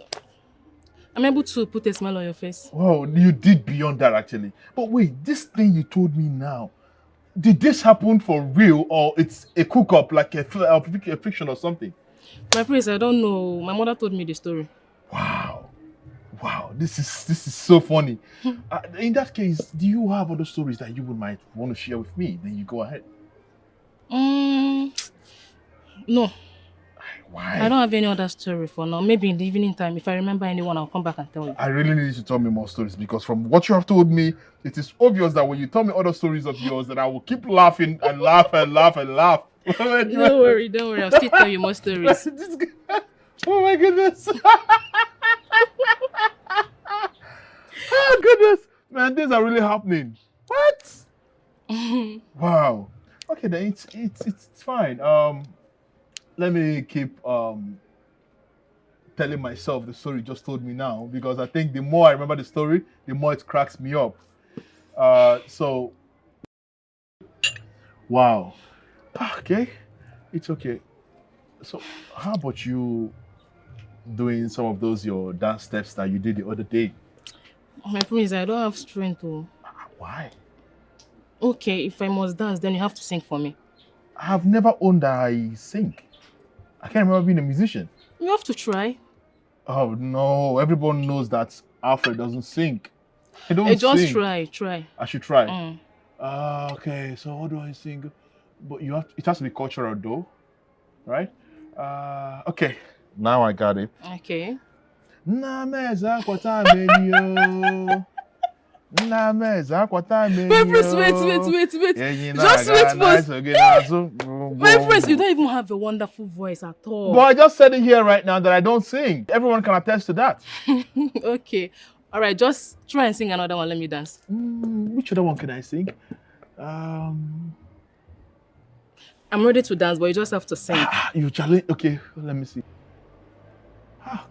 I'm able to put a smile on your face. Wow, you did beyond that actually. But wait, this thing you told me now, did this happen for real or it's a cook-up, like a fiction or something? My prince, I don't know. My mother told me the story. Wow, this is so funny. In that case, do you have other stories that you might want to share with me? Then you go ahead. No. Why? I don't have any other story for now. Maybe in the evening time, if I remember anyone, I'll come back and tell you. I really need you to tell me more stories because from what you have told me, it is obvious that when you tell me other stories of yours, that I will keep laughing and laugh and laugh and laugh. Don't worry. I'll still tell you more stories. Oh my goodness. Oh goodness. Man, things are really happening. What? Wow. Okay, then it's fine. Let me keep telling myself the story you just told me now, because I think the more I remember the story, the more it cracks me up. So wow. Okay. It's okay. So how about you doing some of those your dance steps that you did the other day? My prince, I don't have strength to. Why? Okay, if I must dance, then you have to sing for me. I have never owned that I sing. I can't remember being a musician. You have to try. Oh no, everyone knows that Alfred doesn't sing. He don't just sing. Try. I should try. Okay, so what do I sing? But it has to be cultural though, right? Okay, now I got it. Okay. Wait. Just wait first. My friends, you don't even have a wonderful voice at all. But I just said it here right now that I don't sing. Everyone can attest to that. Okay. All right, just try and sing another one. Let me dance. Which other one can I sing? I'm ready to dance, but you just have to sing. You challenge. Okay, let me see.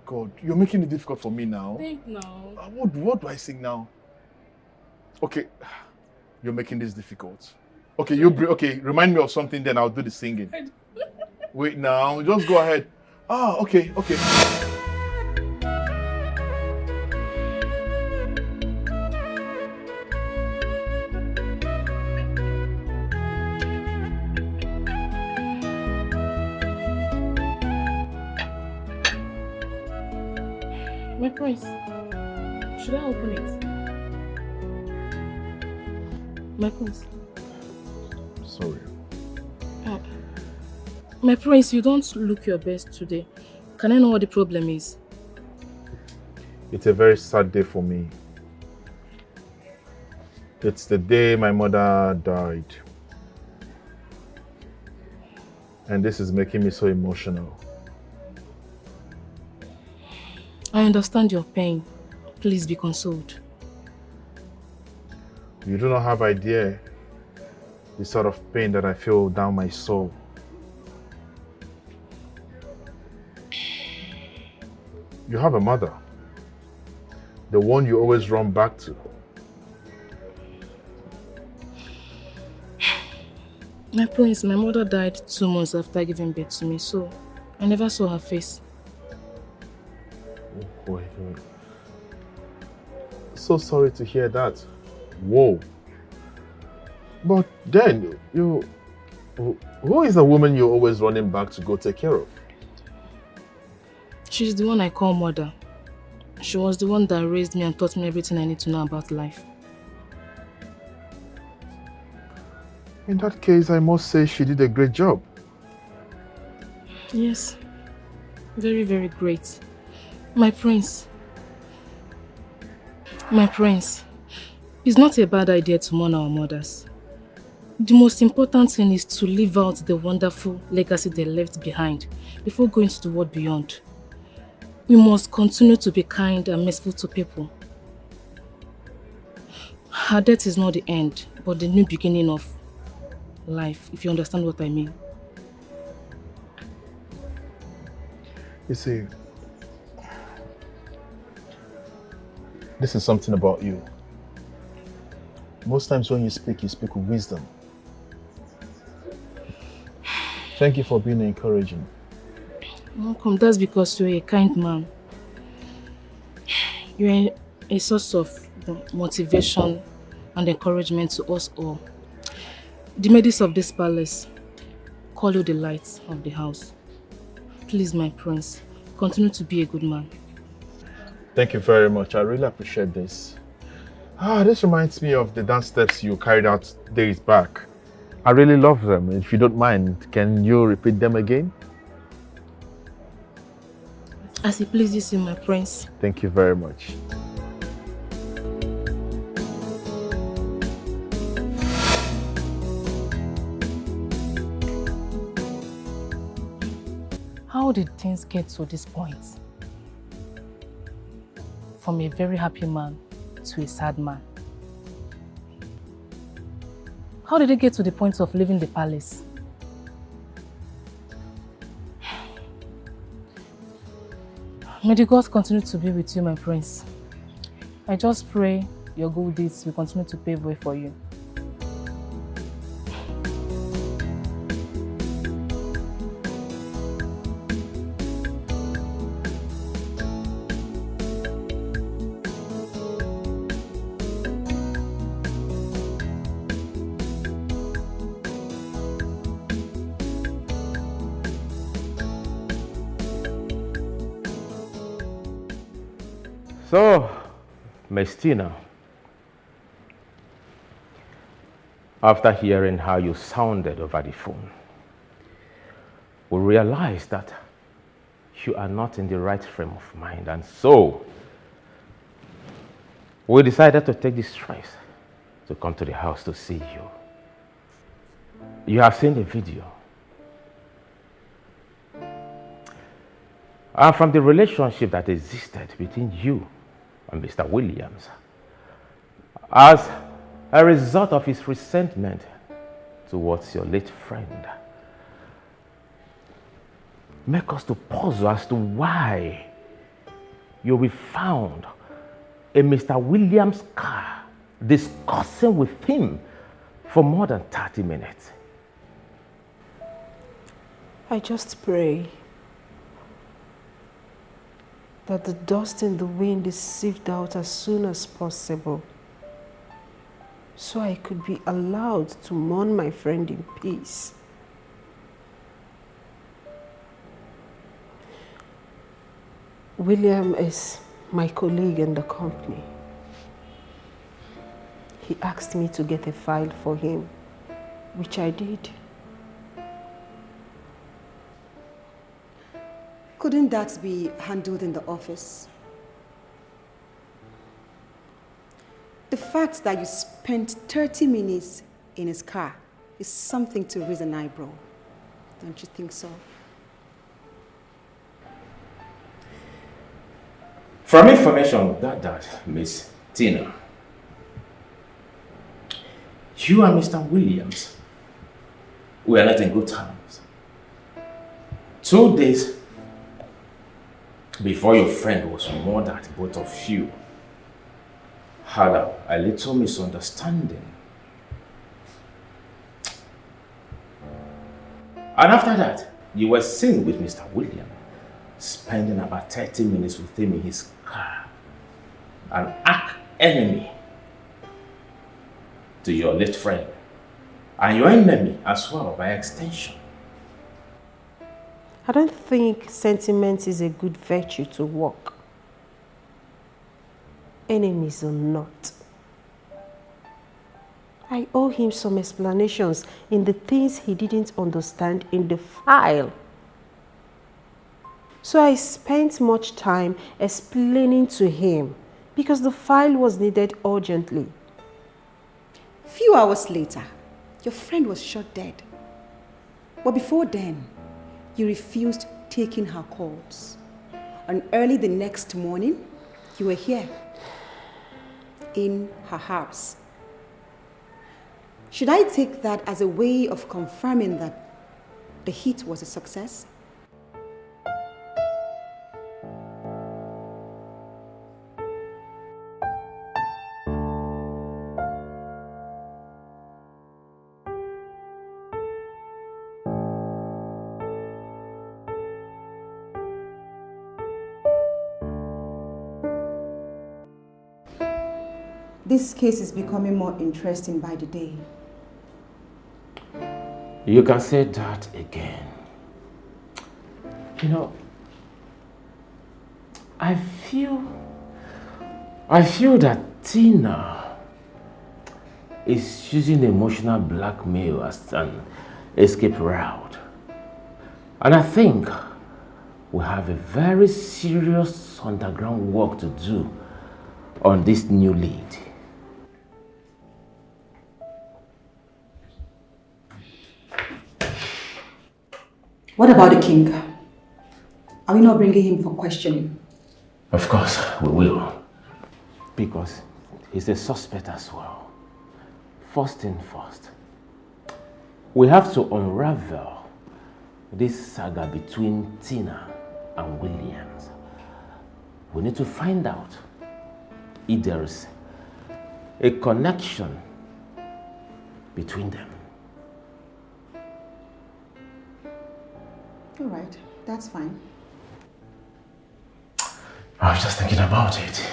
God, you're making it difficult for me now. Think now. What do I sing now? Okay, you're making this difficult. Okay, remind me of something, then I'll do the singing. Wait now, just go ahead. Okay. My prince, should I open it? My prince. Sorry. My prince, you don't look your best today. Can I know what the problem is? It's a very sad day for me. It's the day my mother died. And this is making me so emotional. I understand your pain. Please be consoled. You do not have idea the sort of pain that I feel down my soul. You have a mother. The one you always run back to. My prince, my mother died 2 months after giving birth to me, so I never saw her face. Wait. So sorry to hear that. Whoa. But then, who is the woman you're always running back to go take care of? She's the one I call mother. She was the one that raised me and taught me everything I need to know about life. In that case, I must say she did a great job. Yes. Very, very great. My prince. My prince. It's not a bad idea to mourn our mothers. The most important thing is to live out the wonderful legacy they left behind before going to the world beyond. We must continue to be kind and merciful to people. Her death is not the end, but the new beginning of life, if you understand what I mean. You see, this is something about you. Most times when you speak with wisdom. Thank you for being encouraging. Welcome. That's because you're a kind man. You're a source of motivation and encouragement to us all. The maids of this palace call you the lights of the house. Please, my prince, continue to be a good man. Thank you very much. I really appreciate this. This reminds me of the dance steps you carried out days back. I really love them. If you don't mind, can you repeat them again? As it pleases you, my prince. Thank you very much. How did things get to this point? From a very happy man to a sad man. How did it get to the point of leaving the palace? May the gods continue to be with you, my prince. I just pray your good deeds will continue to pave way for you. So, Mestina, after hearing how you sounded over the phone, we realized that you are not in the right frame of mind, and so we decided to take the stress to come to the house to see you. You have seen the video. And from the relationship that existed between you and Mr. Williams, as a result of his resentment towards your late friend, make us to puzzle as to why you'll be found in Mr. Williams' car discussing with him for more than 30 minutes. I just pray that the dust in the wind is sieved out as soon as possible, so I could be allowed to mourn my friend in peace. William is my colleague in the company. He asked me to get a file for him, which I did. Couldn't that be handled in the office? The fact that you spent 30 minutes in his car is something to raise an eyebrow. Don't you think so? From information gathered, Miss Tina, you and Mr. Williams were not in good terms. 2 days before your friend was murdered, both of you had a little misunderstanding. And after that, you were seen with Mr. Williams, spending about 30 minutes with him in his car. An arch enemy to your late friend, and your enemy as well by extension. I don't think sentiment is a good virtue to work. Enemies or not. I owe him some explanations in the things he didn't understand in the file. So I spent much time explaining to him because the file was needed urgently. Few hours later, your friend was shot dead. But before then, you refused taking her calls. And early the next morning, you were here, in her house. Should I take that as a way of confirming that the hit was a success? This case is becoming more interesting by the day. You can say that again. You know, I feel that Tina is using emotional blackmail as an escape route. And I think we have a very serious underground work to do on this new lead. What about the king? Are we not bringing him for questioning? Of course, we will. Because he's a suspect as well. First thing first, we have to unravel this saga between Tina and Williams. We need to find out if there is a connection between them. All right, that's fine. I was just thinking about it.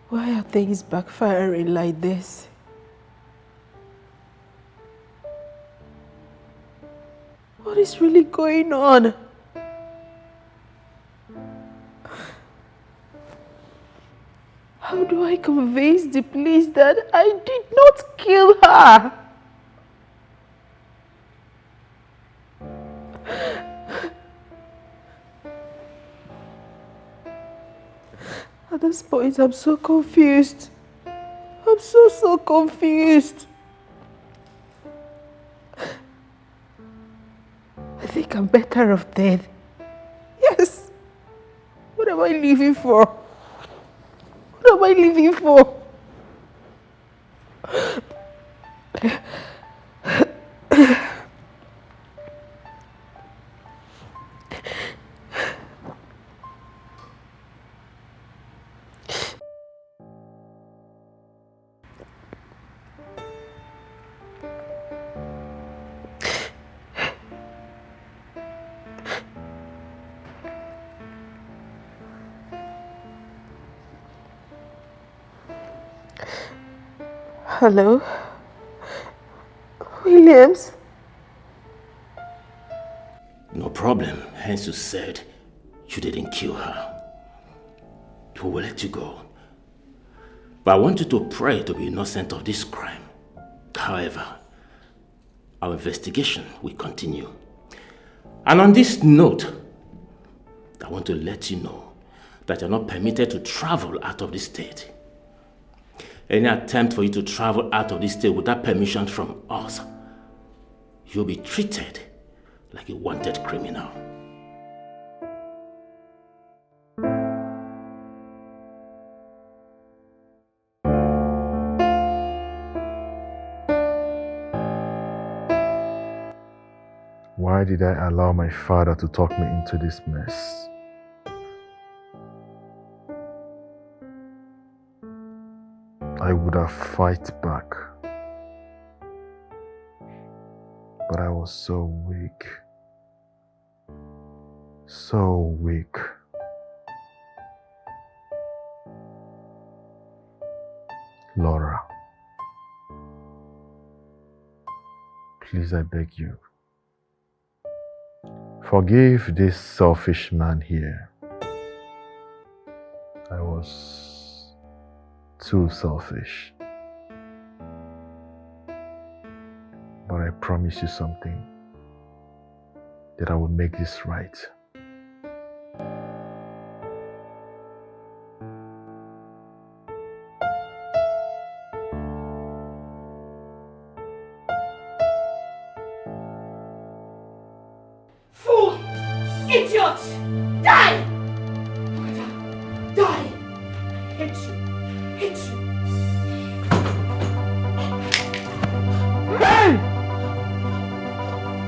Why are things backfiring like this? What is really going on? How do I convince the police that I did not kill her? At this point, I'm so confused. I'm so confused. I think I'm better off dead. Yes. What am I living for? What am I living for? Hello? Williams? No problem. Hence you said you didn't kill her. We will let you go. But I want you to pray to be innocent of this crime. However, our investigation will continue. And on this note, I want to let you know that you're not permitted to travel out of the state. Any attempt for you to travel out of the state without permission from us, you'll be treated like a wanted criminal. Why did I allow my father to talk me into this mess? I would have fight back. But I was so weak. So weak. Laura, please, I beg you, forgive this selfish man here. I was too selfish. But I promise you something, that I will make this right. Fool! Idiot! Die! Die! Hate you! Hate you! Hey!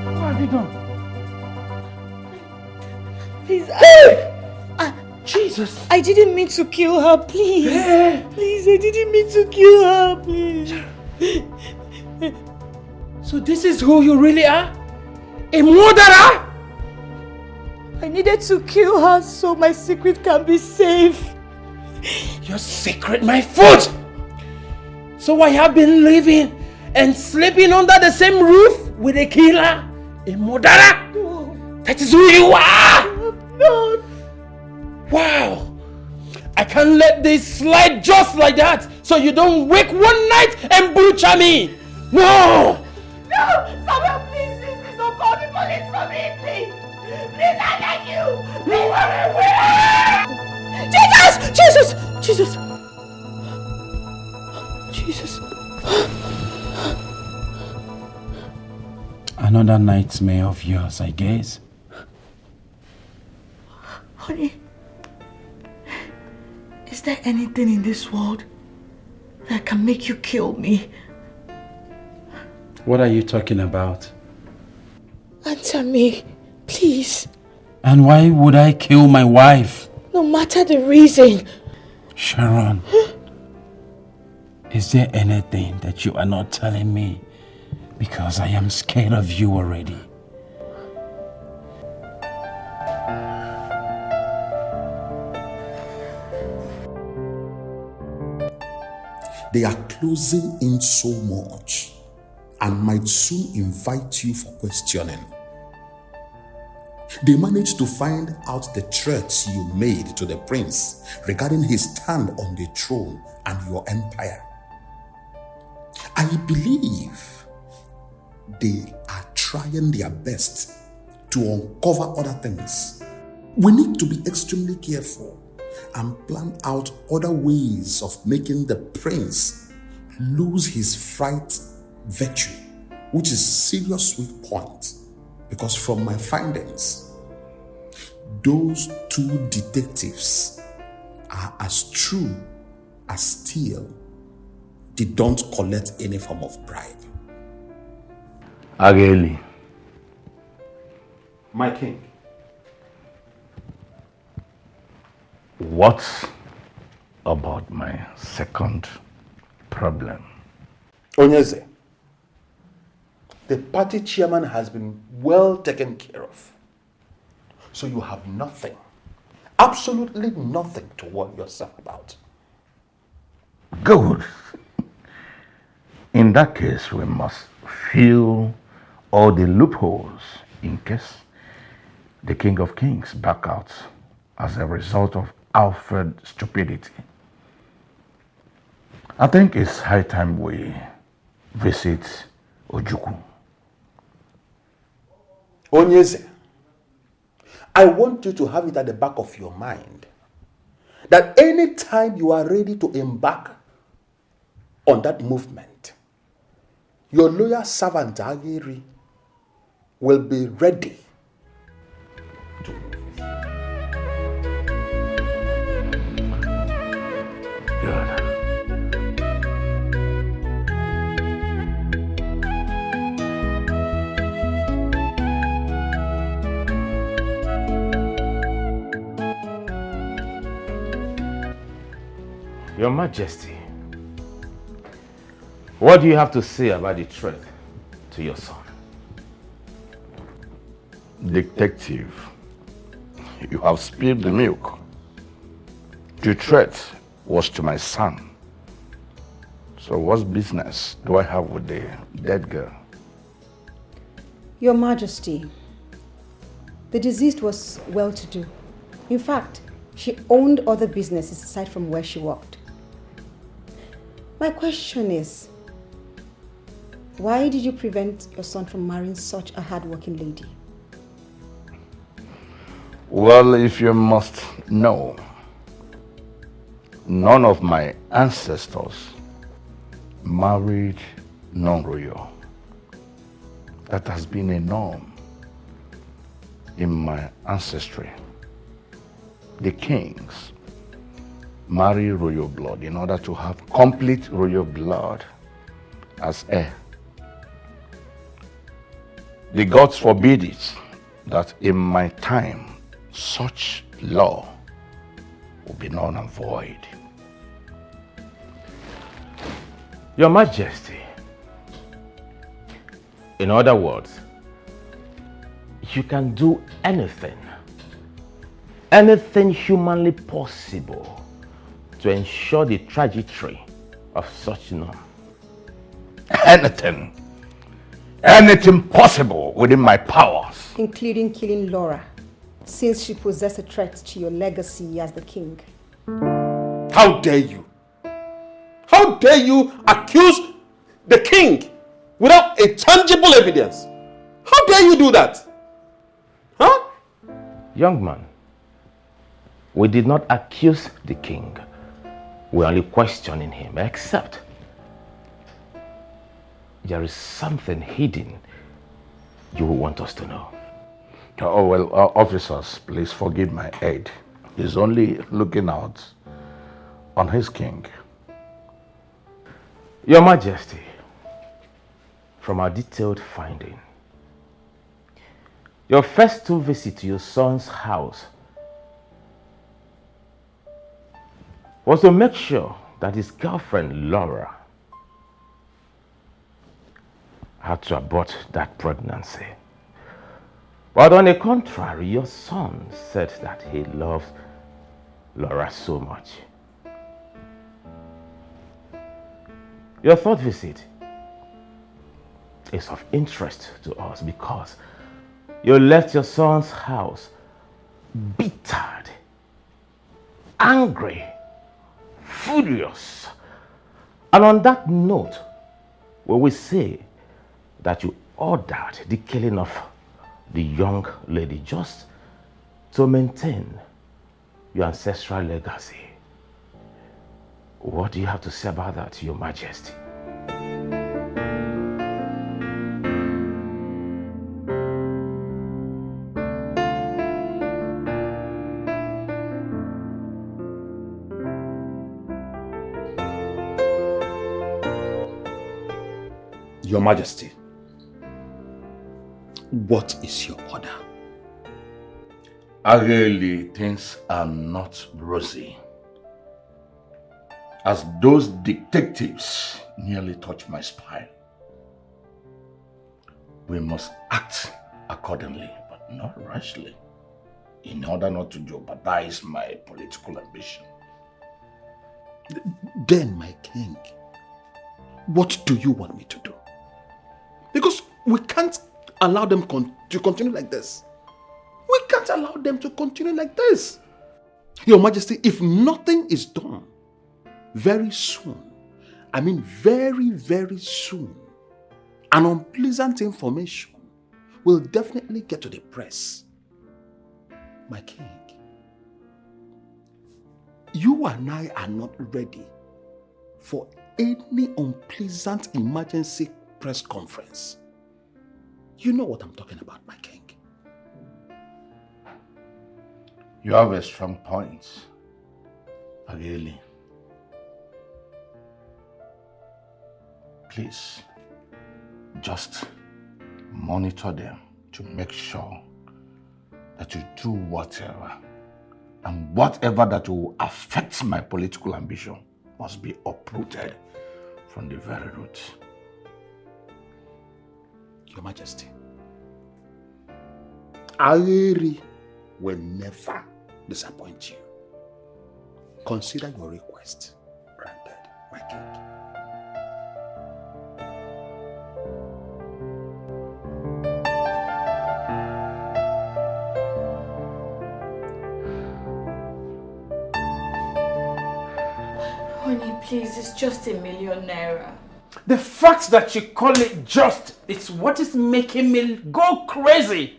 What have you done? Please, Jesus! I didn't mean to kill her, please. Please, I didn't mean to kill her, please. So this is who you really are? A murderer? I needed to kill her so my secret can be safe. Your secret, my foot! So I have been living and sleeping under the same roof with a killer? A murderer? No. That is who you are! No. Wow! I can't let this slide just like that so you don't wake one night and butcher me! No! No! Someone please, don't call the police for me, please! Please, I beg you! Please, Jesus! Jesus! Jesus! Jesus! Another nightmare of yours, I guess. Honey, is there anything in this world that can make you kill me? What are you talking about? Answer me, please. And why would I kill my wife? No matter the reason. Sharon, is there anything that you are not telling me? Because I am scared of you already. They are closing in so much and might soon invite you for questioning. They managed to find out the threats you made to the prince regarding his stand on the throne and your empire. I believe they are trying their best to uncover other things. We need to be extremely careful and plan out other ways of making the prince lose his fright virtue, which is a serious weak point. Because from my findings, those two detectives are as true as steel. They don't collect any form of bribe. Ageli. My king. What about my second problem? Onyeze, the party chairman has been well taken care of. So you have nothing, absolutely nothing to worry yourself about. Good. In that case, we must fill all the loopholes in case the King of Kings back out as a result of Alfred's stupidity. I think it's high time we visit Ojukwu. Onyeze, I want you to have it at the back of your mind that any time you are ready to embark on that movement, your loyal servant Agiri will be ready to move. Your Majesty, what do you have to say about the threat to your son? Detective, you have spilled the milk. The threat was to my son. So what business do I have with the dead girl? Your Majesty, the deceased was well-to-do. In fact, she owned other businesses aside from where she worked. My question is, why did you prevent your son from marrying such a hard-working lady? Well, if you must know, none of my ancestors married non-royal. That has been a norm in my ancestry. The kings marry royal blood in order to have complete royal blood as heir. The gods forbid it that in my time such law will be null and void. Your Majesty, in other words, you can do anything humanly possible to ensure the trajectory of such norm. Anything possible within my powers. Including killing Laura, since she possessed a threat to your legacy as the king. How dare you? How dare you accuse the king without a tangible evidence? How dare you do that? Huh? Young man, we did not accuse the king. We're only questioning him, except there is something hidden you want us to know. Oh, well, officers, please forgive my aide. He's only looking out on his king. Your Majesty, from our detailed finding, your first two visits to your son's house was to make sure that his girlfriend, Laura, had to abort that pregnancy. But on the contrary, your son said that he loves Laura so much. Your third visit is of interest to us because you left your son's house bittered, angry, furious. And on that note, we will say that you ordered the killing of the young lady just to maintain your ancestral legacy. What do you have to say about that, Your Majesty? Your Majesty, what is your order? Really, things are not rosy, as those detectives nearly touched my spine. We must act accordingly, but not rashly, in order not to jeopardize my political ambition. Then, my king, what do you want me to do? Because we can't allow them to continue like this. We can't allow them to continue like this. Your Majesty, if nothing is done very soon, I mean very, very soon, an unpleasant information will definitely get to the press. My king, you and I are not ready for any unpleasant emergency press conference. You know what I'm talking about, my king. You have a strong point, really. Please, just monitor them to make sure that you do whatever, and whatever that will affect my political ambition must be uprooted from the very root. Your Majesty, Ageri will never disappoint you. Consider your request granted, my king. Honey, please, it's just ₦1 million. The fact that you call it just is what is making me go crazy.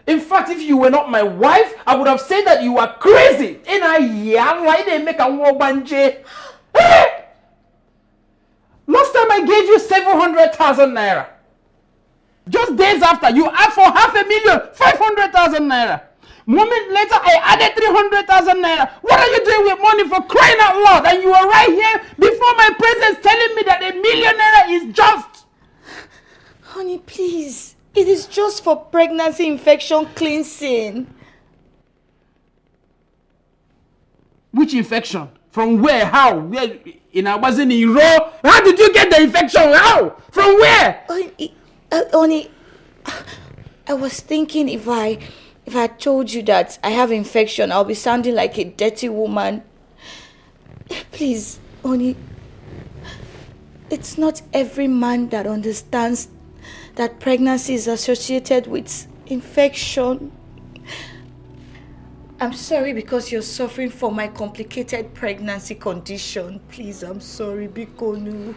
In fact, if you were not my wife, I would have said that you are crazy. And I make a war banje. Last time I gave you 700,000 naira. Just days after, you asked for $500,000, 500,000 naira. Moment later, I added 300,000 naira. What are you doing with money, for crying out loud? And you are right here before my presence telling me that ₦1 million is just. Honey, please. It is just for pregnancy infection cleansing. Which infection? From where? How? Where? I wasn't in Iro. How did you get the infection? How? From where? Honey, I was thinking if I told you that I have infection, I'll be sounding like a dirty woman. Please, honey, it's not every man that understands that pregnancy is associated with infection. I'm sorry because you're suffering from my complicated pregnancy condition. Please, I'm sorry, Bikonu.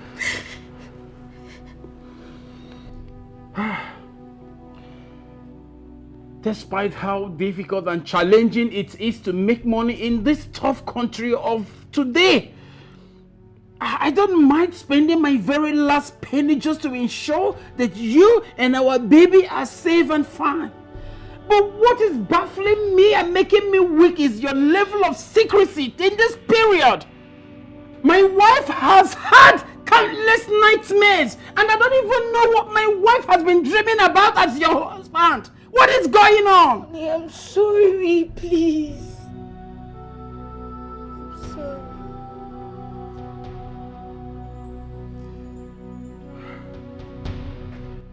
Despite how difficult and challenging it is to make money in this tough country of today, I don't mind spending my very last penny just to ensure that you and our baby are safe and fine. But what is baffling me and making me weak is your level of secrecy in this period. My wife has had countless nightmares, and I don't even know what my wife has been dreaming about as your husband. What is going on? Honey, I'm sorry, please. I'm sorry.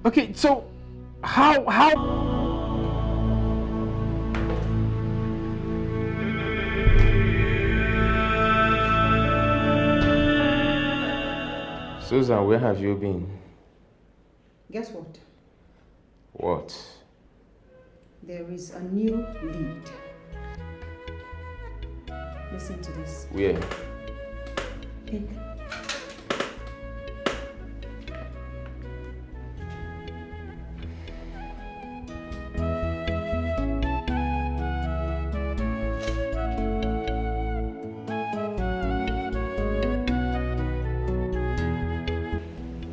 Okay, so how Susan, where have you been? Guess what? What? There is a new lead. Listen to this. Where? Take.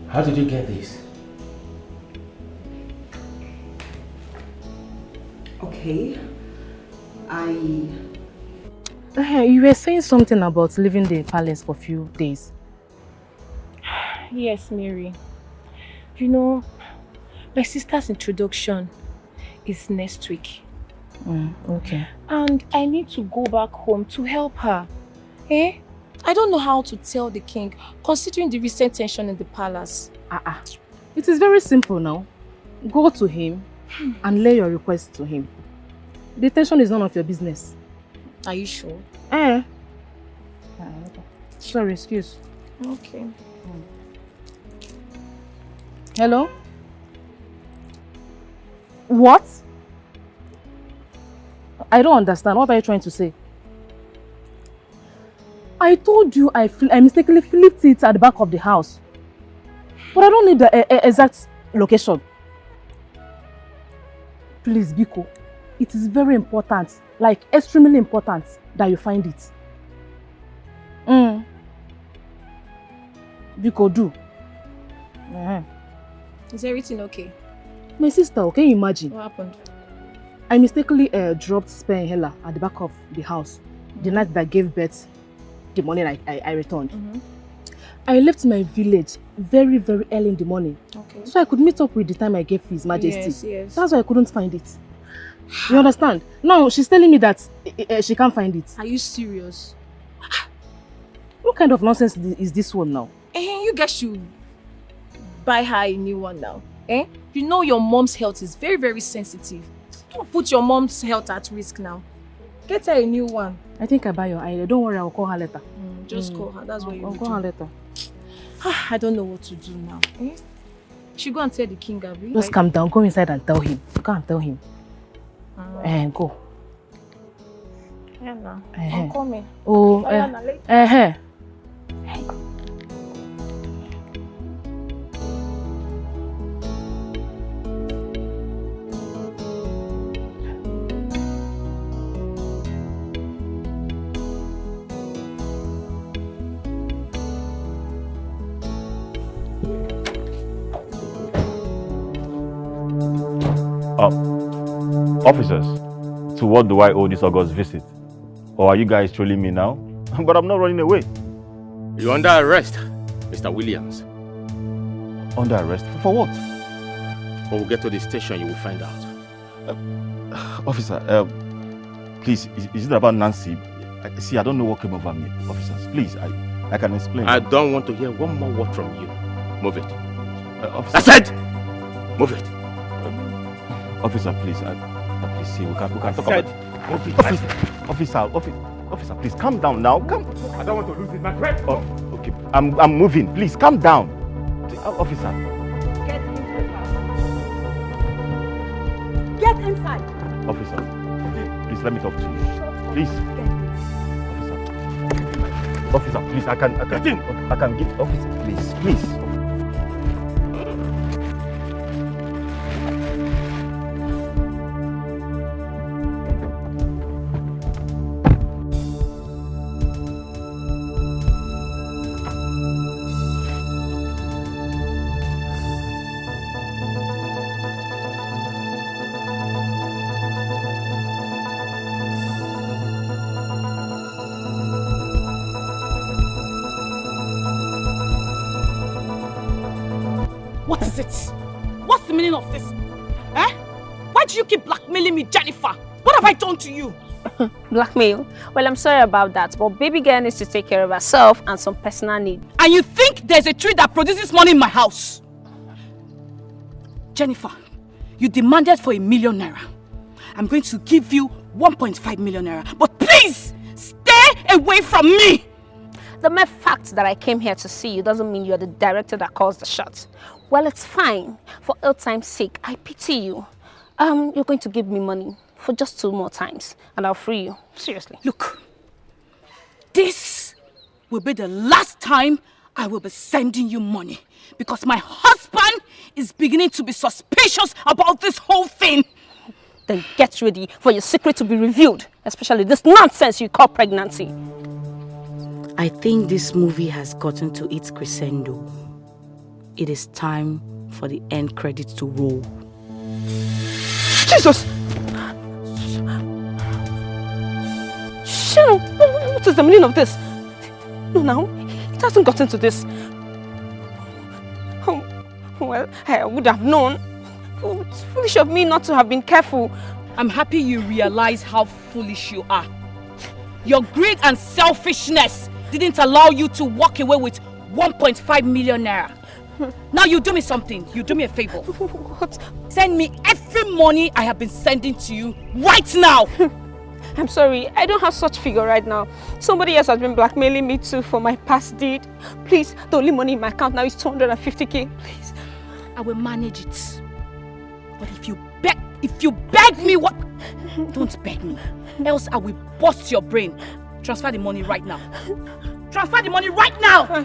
How did you get this? Okay. You were saying something about leaving the palace for a few days. Yes, Mary. You know, my sister's introduction is next week. Okay. And I need to go back home to help her. Eh? I don't know how to tell the king, considering the recent tension in the palace. It is very simple now. Go to him and lay your request to him. The tension is none of your business. Are you sure? Okay. Sorry, excuse. Okay. Hello? What? I don't understand. What are you trying to say? I told you I mistakenly flipped it at the back of the house. But I don't need the exact location. Please, Biko, it is very important like extremely important that you find it. Biko do. Is everything okay? My sister, can you imagine? What happened? I mistakenly dropped spare inhaler at the back of the house the night that I gave birth. The morning I returned. I left my village very, very early in the morning. Okay. So I could meet up with the time I gave His Majesty. Yes. That's why I couldn't find it. You understand? Now she's telling me that she can't find it. Are you serious? What kind of nonsense is this one now? You guys should buy her a new one now. You know your mom's health is very, very sensitive. Don't put your mom's health at risk now. Get her a new one. I think I buy your idea. Don't worry, I'll call her later. Just call her. That's what you I'll do. call her later. I don't know what to do now. Should go and tell the king, Abby. Just calm down. Go inside and tell him. Go and tell him. Go. Yeah, now. I'll call me. Oh, later. Officers, to what do I owe this August visit? Or are you guys trolling me now? But I'm not running away. You're under arrest, Mr. Williams. Under arrest? For what? When we get to the station, you will find out. Officer, please, is it about Nancy? See, I don't know what came over me. Officers, please, I can explain. I don't want to hear one more word from you. Move it. Officer, I said, move it. Officer, please, please see, we can talk about it. Officer, please, calm down now. I don't want to lose it, my friend. Oh, okay, I'm moving. Please, calm down. Officer. Get inside. Officer, please let me talk to you. Please. Officer, please, I can give officer, please. What is it? What's the meaning of this? Why do you keep blackmailing me, Jennifer? What have I done to you? Blackmail? Well, I'm sorry about that, but baby girl needs to take care of herself and some personal needs. And you think there's a tree that produces money in my house? Jennifer, you demanded for ₦1 million. I'm going to give you 1.5 million naira. But please, stay away from me! The mere fact that I came here to see you doesn't mean you're the director that calls the shots. Well, it's fine. For old time's sake, I pity you. You're going to give me money for just 2 more times, and I'll free you. Seriously. Look, this will be the last time I will be sending you money, because my husband is beginning to be suspicious about this whole thing. Then get ready for your secret to be revealed, especially this nonsense you call pregnancy. I think this movie has gotten to its crescendo. It is time for the end credits to roll. Jesus! Sharon, what is the meaning of this? No, now, it hasn't gotten to this. Oh, well, I would have known. Oh, it's foolish of me not to have been careful. I'm happy you realize how foolish you are. Your greed and selfishness didn't allow you to walk away with 1.5 million naira. Now you do me something. You do me a favor. What? Send me every money I have been sending to you right now. I'm sorry, I don't have such figure right now. Somebody else has been blackmailing me too for my past deed. Please, the only money in my account now is 250k. Please. I will manage it. But if you beg me, what? Don't beg me. Else I will bust your brain. Transfer the money right now. Transfer the money right now! I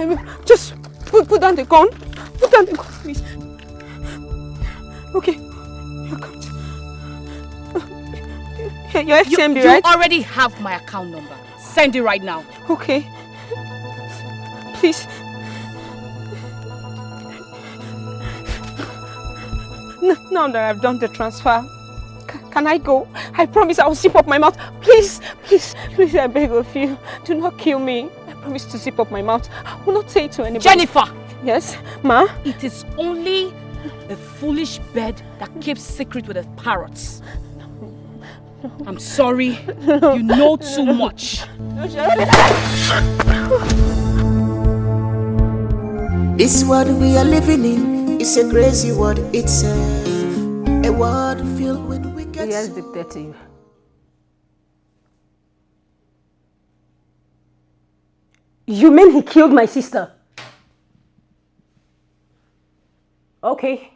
will. Just put down the gun. Put down the gun, please. Okay. Your account. Your FCMB, right? You already have my account number. Send it right now. Okay. Please. Now that I've done the transfer, can I go? I promise I'll zip up my mouth. Please, please, please, I beg of you. Do not kill me. I promise to zip up my mouth. I will not say it to anybody. Jennifer! Yes, Ma? It is only a foolish bird that keeps secret with the parrots. I'm sorry. You know too much. This world we are living in is a crazy world itself. A world filled with wicked. Yes, detective. You mean he killed my sister? Okay.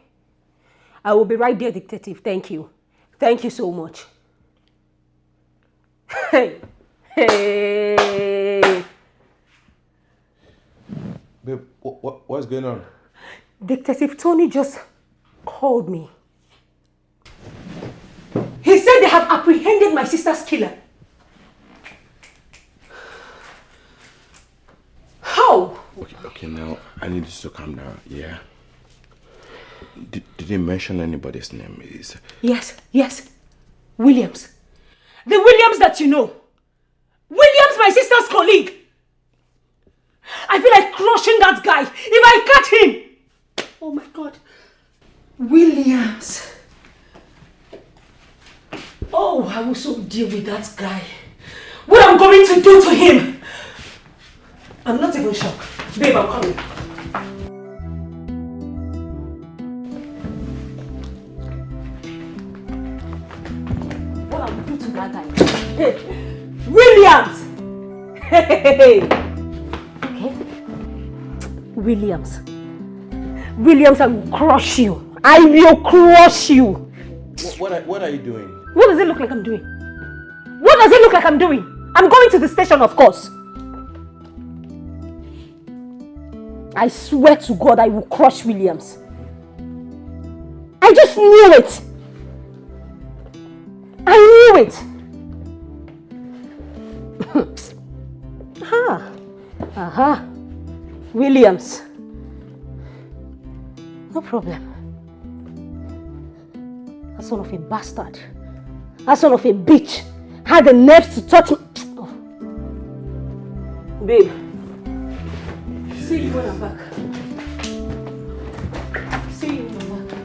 I will be right there, detective. Thank you. Thank you so much. Hey. Hey. Babe, what's going on? Detective Tony just called me. He said they have apprehended my sister's killer. How? Okay, now I need you to calm down, yeah? Did he mention anybody's name? Yes. Williams. The Williams that you know. Williams, my sister's colleague. I feel like crushing that guy if I catch him. Oh my God. Williams. Oh, I will so deal with that guy. What I'm going to do to him. I'm not even shocked. Babe, I'm coming. What I will do to that guy. Hey, Williams! Hey! Okay? Williams, I will crush you. I will crush you. What are you doing? What does it look like I'm doing? What does it look like I'm doing? I'm going to the station, of course. I swear to God, I will crush Williams. I just knew it. I knew it. Aha. Williams. No problem. That son of a bastard. That son of a bitch had the nerve to touch me. Oh. Babe. See you when I'm back. See you when I'm back.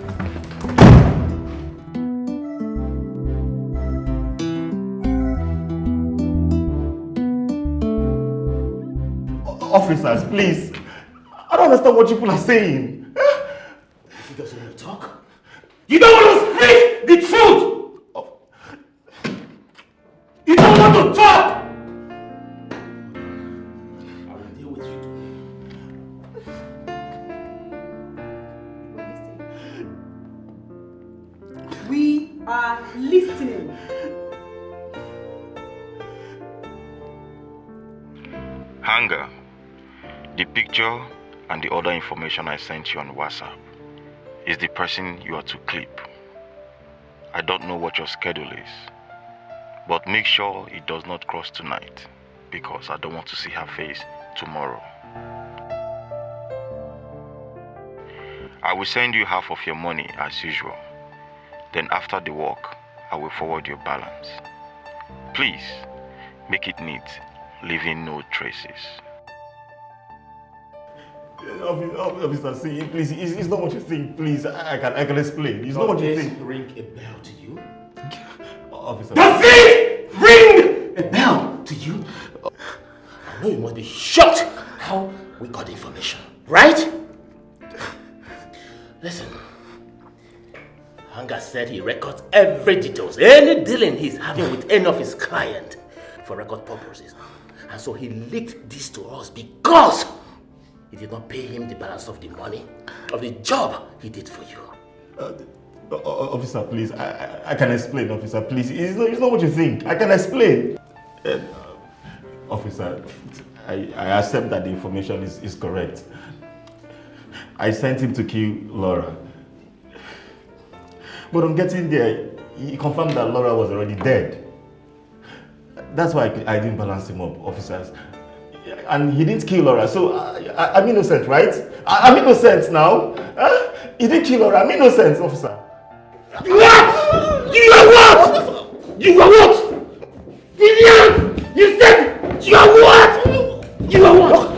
Officers, please. I don't understand what you people are saying. He doesn't want to talk. You don't want to speak the truth! You don't want to talk! I will deal with you. We are listening. Hunger. The picture and the other information I sent you on WhatsApp is the person you are to clip. I don't know what your schedule is, but make sure it does not cross tonight because I don't want to see her face tomorrow. I will send you half of your money as usual. Then after the work, I will forward your balance. Please, make it neat, leaving no traces. Officer, see, please, it's not what you think, please. I can explain. It's not what you think. Ring a bell to you? Officer. Does it ring a bell to you? I know you must be shocked how we got the information, right? Listen, Hunger said he records every details, any dealing he's having with any of his clients for record purposes. And so he leaked this to us because he did not pay him the balance of the money of the job he did for you. Officer, please, I can explain, officer, please. It's not what you think. I can explain. Officer, I accept that the information is correct. I sent him to kill Laura. But on getting there, he confirmed that Laura was already dead. That's why I didn't balance him up, officers. And he didn't kill Laura, so I'm innocent, right? I'm innocent now. He didn't kill Laura, I'm innocent, officer. What? You are what? You are what? Vivian! You said you are what? You are what?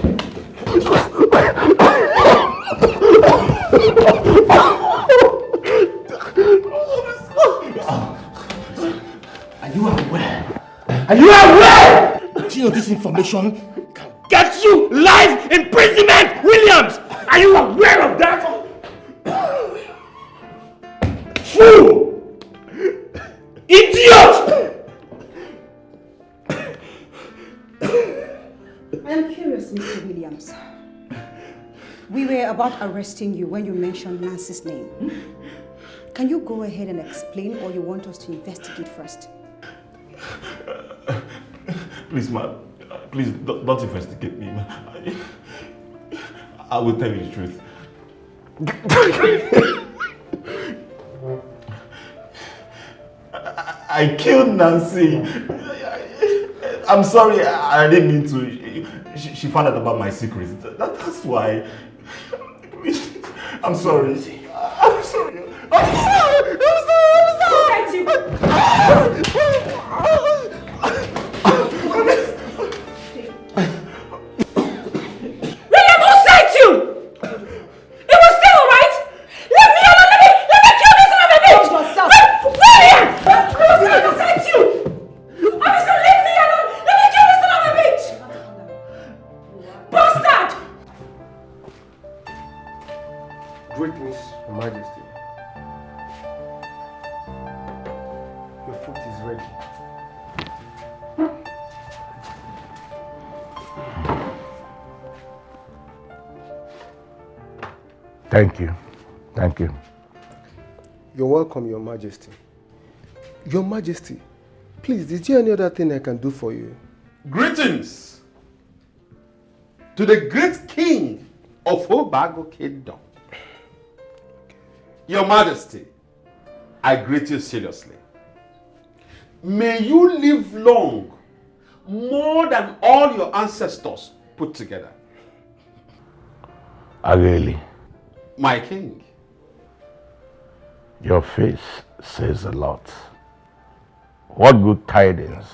Are you aware? Are you aware? Do you know this information can get you life imprisonment, Williams? Are you aware of that? Fool! Idiot! I am curious, Mr. Williams. We were about arresting you when you mentioned Nancy's name. Can you go ahead and explain, or you want us to investigate first? Please, ma'am. Please, don't investigate me, ma'am. I will tell you the truth. I killed Nancy. I'm sorry, I didn't mean to. She found out about my secrets. That's why. I'm sorry. I'm sorry. William, who sent you? It was still alright? Let me alone, let me kill this son of a bitch! William! Who sent you? Officer, leave me alone! Let me kill this son of a bitch! Bastard! Greatness, Your Majesty. Your food is ready. Thank you. Thank you. You're welcome, Your Majesty. Your Majesty, please, is there any other thing I can do for you? Greetings to the great king of Obago Kingdom. Your Majesty, I greet you seriously. May you live long, more than all your ancestors put together. Really, My king. your face says a lot. What good tidings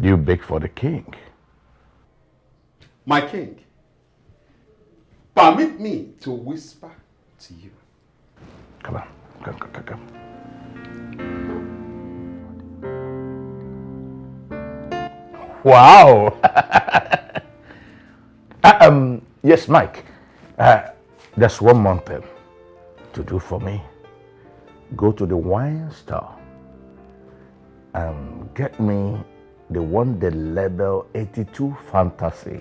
do you bake for the king? My king, permit me to whisper to you. Come on, come. Wow! Yes, Mike. There's one more thing to do for me. Go to the wine store and get me the one they label 82 Fantasy.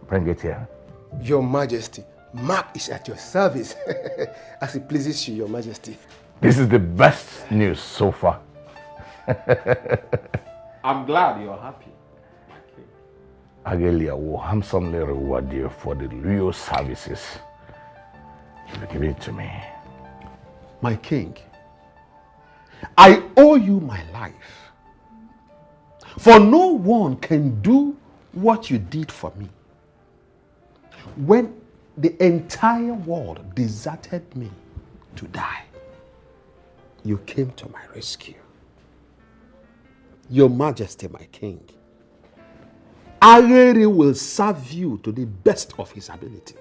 Bring it here. Your Majesty, Mark is at your service. As it pleases you, Your Majesty. This is the best news so far. I'm glad you're happy. Agelia will handsomely reward you for the loyal services you give it to me. My king, I owe you my life. For no one can do what you did for me. When the entire world deserted me to die, you came to my rescue. Your Majesty, my king, Ageri will serve you to the best of his ability.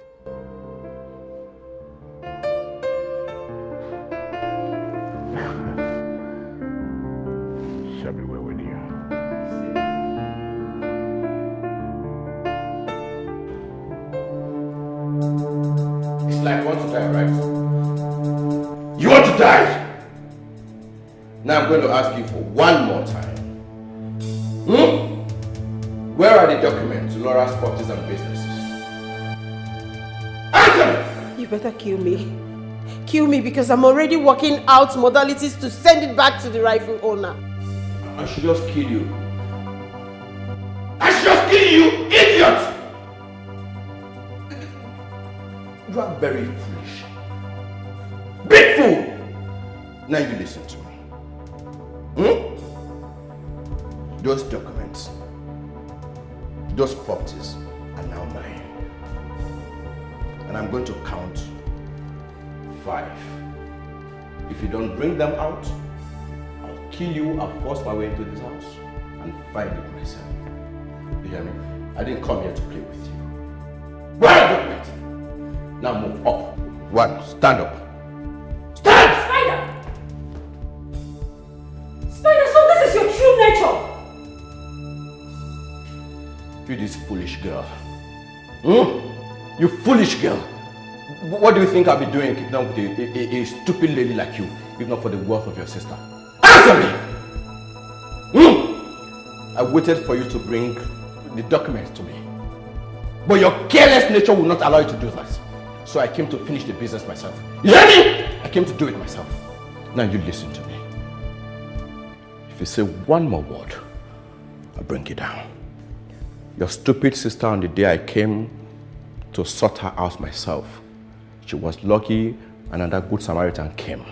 Shall be well with you. It's like you want to die, right? You want to die? Now I'm going to ask you for one more time. Where are the documents to Laura's properties and businesses? Answer! You better kill me. Kill me because I'm already working out modalities to send it back to the rightful owner. I should just kill you. I should just kill you, idiot! You are very foolish. Big fool! Now you listen to me. those documents, those properties are now mine. And I'm going to count 5. If you don't bring them out, I'll kill you and force my way into this house and find it myself. You hear me? I didn't come here to play with you. Where are the documents? Now move up. 1, stand up. Stand! Spider! Spider, so this is your true nature! You this foolish girl. You foolish girl. What do you think I'll be doing keeping up with a stupid lady like you, if not for the wealth of your sister? Answer me! I waited for you to bring the documents to me. But your careless nature will not allow you to do that. So I came to finish the business myself. You hear me? I came to do it myself. Now you listen to me. If you say one more word, I'll bring you down. Your stupid sister, on the day I came to sort her out myself, she was lucky another good Samaritan came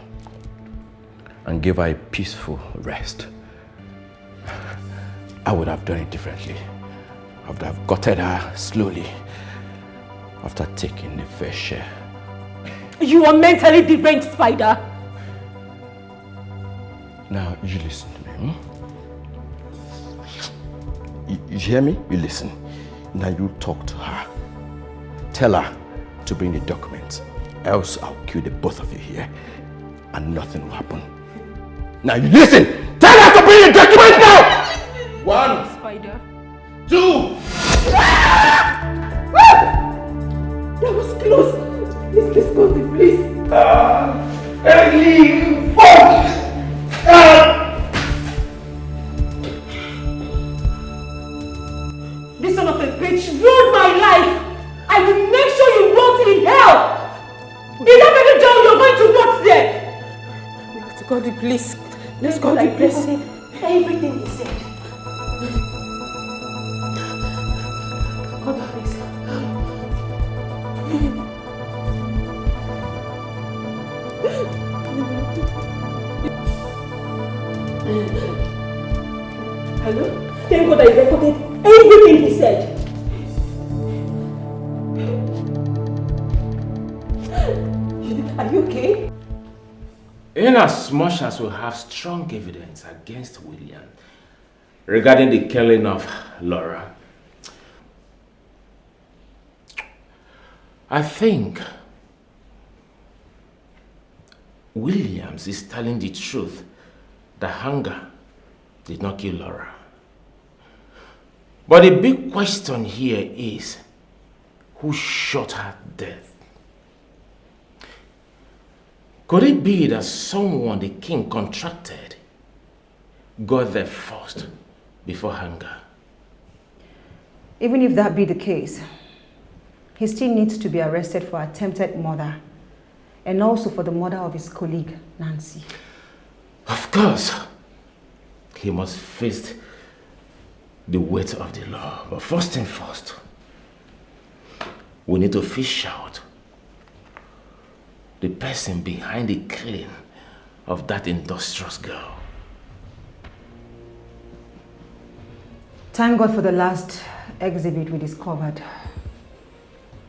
and gave her a peaceful rest. I would have done it differently. I would have gutted her slowly after taking the fair share. You are mentally deranged, Spider. Now you listen to me. You hear me? You listen. Now you talk to her. Tell her to bring the documents, else I'll kill the both of you here and nothing will happen. Now you listen! Tell her to bring the documents now! 1, Spider. 2. That was close. Please go, please. This son of a bitch ruined my life. I will make sure you rot in hell. In that very jail, you're going to rot there. God, please. Let's go, please. Everything he said. God, please. Hello? Thank God I recorded everything he said. Are you okay? In as much as we have strong evidence against William regarding the killing of Laura, I think Williams is telling the truth that hunger did not kill Laura. But the big question here is, who shot her death? Could it be that someone the king contracted got there first before hunger? Even if that be the case, he still needs to be arrested for attempted murder and also for the murder of his colleague, Nancy. Of course, he must face the weight of the law. But first thing first, we need to fish out the person behind the killing of that industrious girl. Thank God for the last exhibit we discovered.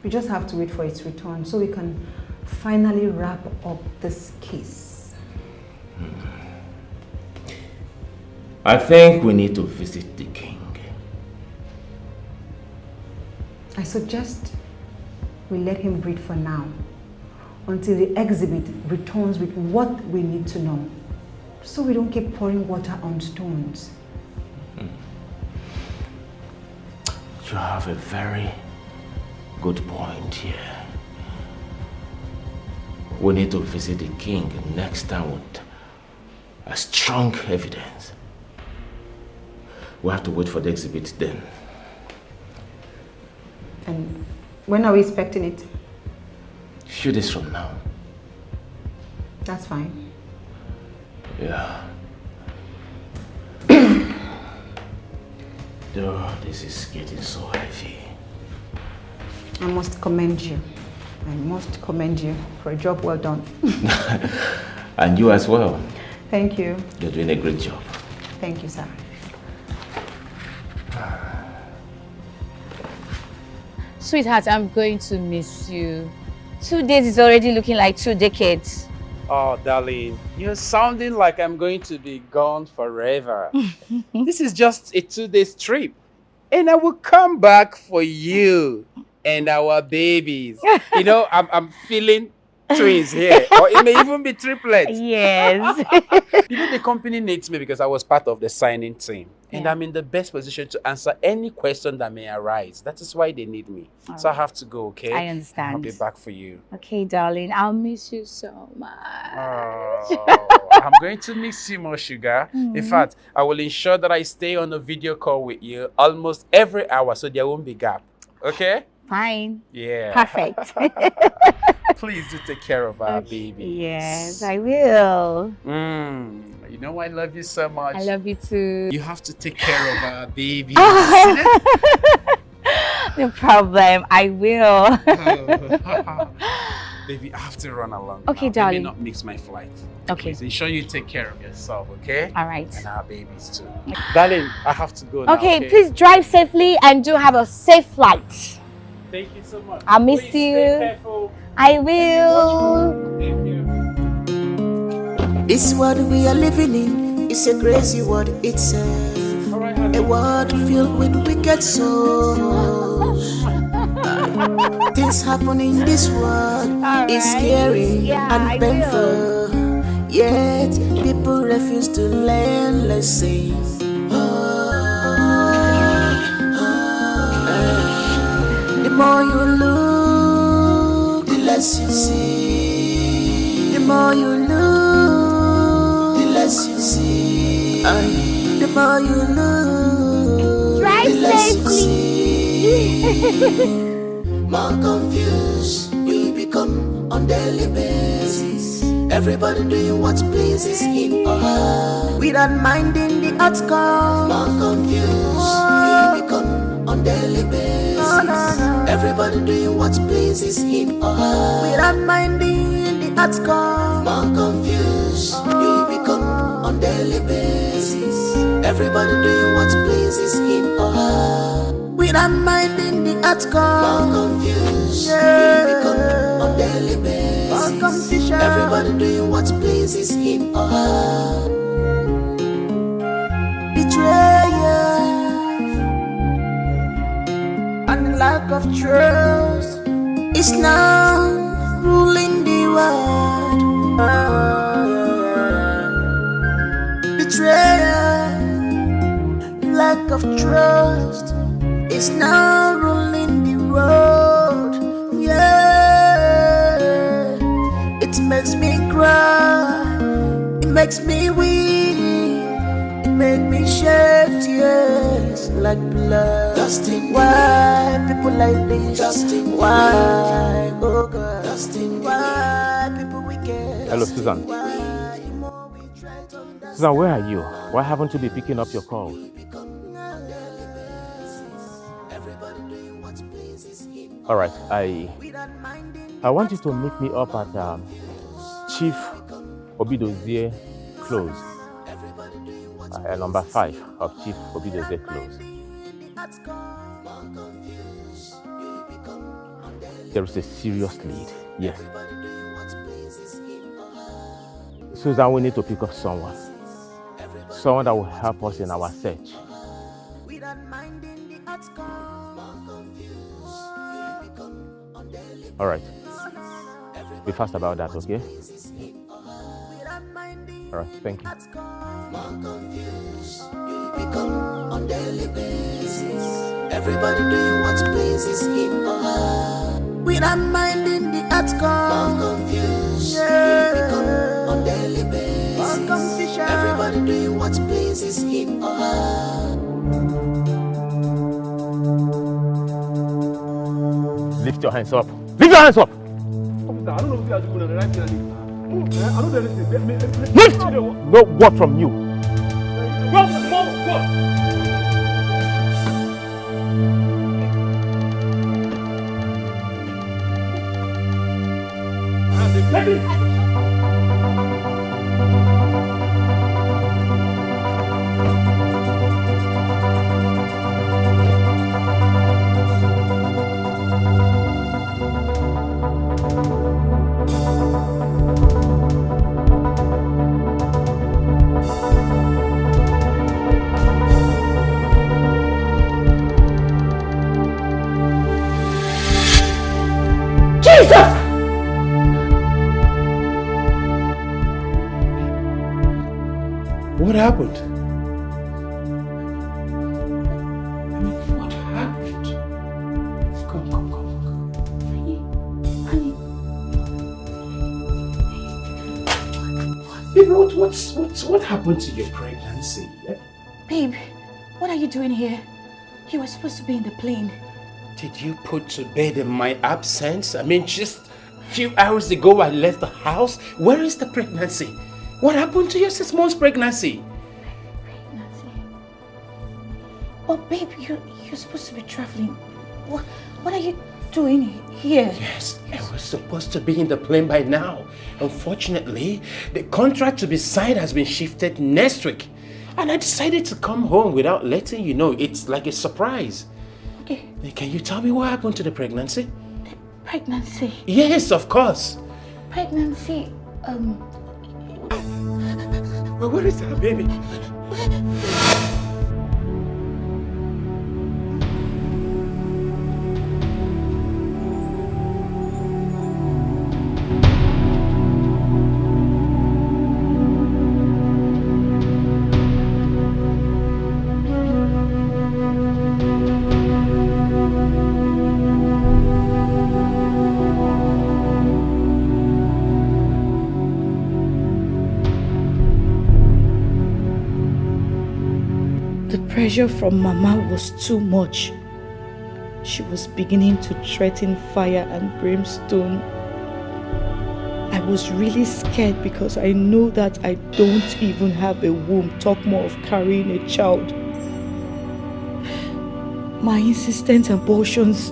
We just have to wait for its return so we can finally wrap up this case. I think we need to visit the king. I suggest we let him breathe for now, until the exhibit returns with what we need to know, so we don't keep pouring water on stones. You have a very good point here. We need to visit the king next time with a strong evidence. We have to wait for the exhibit then. And when are we expecting it? A few days from now. That's fine. Yeah. Though this is getting so heavy. I must commend you. I must commend you for a job well done. And you as well. Thank you. You're doing a great job. Thank you, sir. Sweetheart, I'm going to miss you. 2 days is already looking like 2 decades. Oh, darling, you're sounding like I'm going to be gone forever. This is just a 2-day trip. And I will come back for you and our babies. You know, I'm feeling twins here. Or it may even be triplets. Yes. You know, the company needs me because I was part of the signing team. And Yeah. I'm in the best position to answer any question that may arise. That is why they need me. All So I right. have to go, okay? I understand. I'll be back for you. Okay, darling, I'll miss you so much. Oh, I'm going to miss you more, sugar. In Mhm. fact, I will ensure that I stay on a video call with you almost every hour so there won't be gap. Okay? Fine. Yeah. Perfect. Please do take care of our baby. Yes, I will. You know I love you so much. I love you too. You have to take care of our babies. No problem. I will. Baby, I have to run along. Okay, now. darling. Let me not miss my flight. Okay. Please ensure you take care of yourself, okay? All right. And our babies too. Darling, I have to go now. Okay, please drive safely and do have a safe flight. Thank you so much. I'll miss Please you. Stay careful. I will. Thank you. This world we are living in is a crazy world itself. A world filled with wicked souls. Things happen in this world is scary and painful. Yet people refuse to learn lessons. The more you look, the less you see. The more you look, the less you see. The more you look, the less you see. More confused, you become on daily basis. Everybody doing what pleases him or her, without minding the outcome. More confused, you become on daily basis. Everybody doing what pleases him or her, without minding the outcome. More confused, you become on daily basis. Everybody doing what pleases him or her, without minding the outcome. More confused, you become on daily basis. Everybody doing what pleases him or her. Betrayal and lack of trust is now ruling the world. Betrayal, lack of trust is now ruling the world. Yeah, it makes me cry, it makes me weep, it makes me shed tears like blood. Why people like this? Why, oh God? Why people wicked? Hello, Susan. Susan, where are you? Why haven't you been picking up your call? All right, I want you to meet me up at Chief Obidozie Close, number 5 of Chief Obidozie Close. There is a serious lead, yes. Susan, we need to pick up someone that will help us in our search. All right. Be fast about that, okay? All right, thank you. On daily basis, everybody doing what pleases him or her, without minding the outcome. More confused, yeah. On daily basis, everybody doing what pleases him or her. Lift your hands up. Lift your hands up. Officer, I don't know if you are doing the right thing. I don't know anything. Lift! No word from you. Go! What happened? I mean, what happened? Come. Baby, what happened to your pregnancy? Babe, what are you doing here? You were supposed to be in the plane. Did you put to bed in my absence? I mean, just a few hours ago I left the house. Where is the pregnancy? What happened to your 6 months pregnancy? Pregnancy? Oh, babe, you're supposed to be traveling. What are you doing here? Yes, I was supposed to be in the plane by now. Unfortunately, the contract to be signed has been shifted next week. And I decided to come home without letting you know. It's like a surprise. Okay. Can you tell me what happened to the pregnancy? The pregnancy? Yes, of course. Pregnancy, Well, where is our baby? The pressure from Mama was too much. She was beginning to threaten fire and brimstone. I was really scared because I know that I don't even have a womb, talk more of carrying a child. My insistent abortions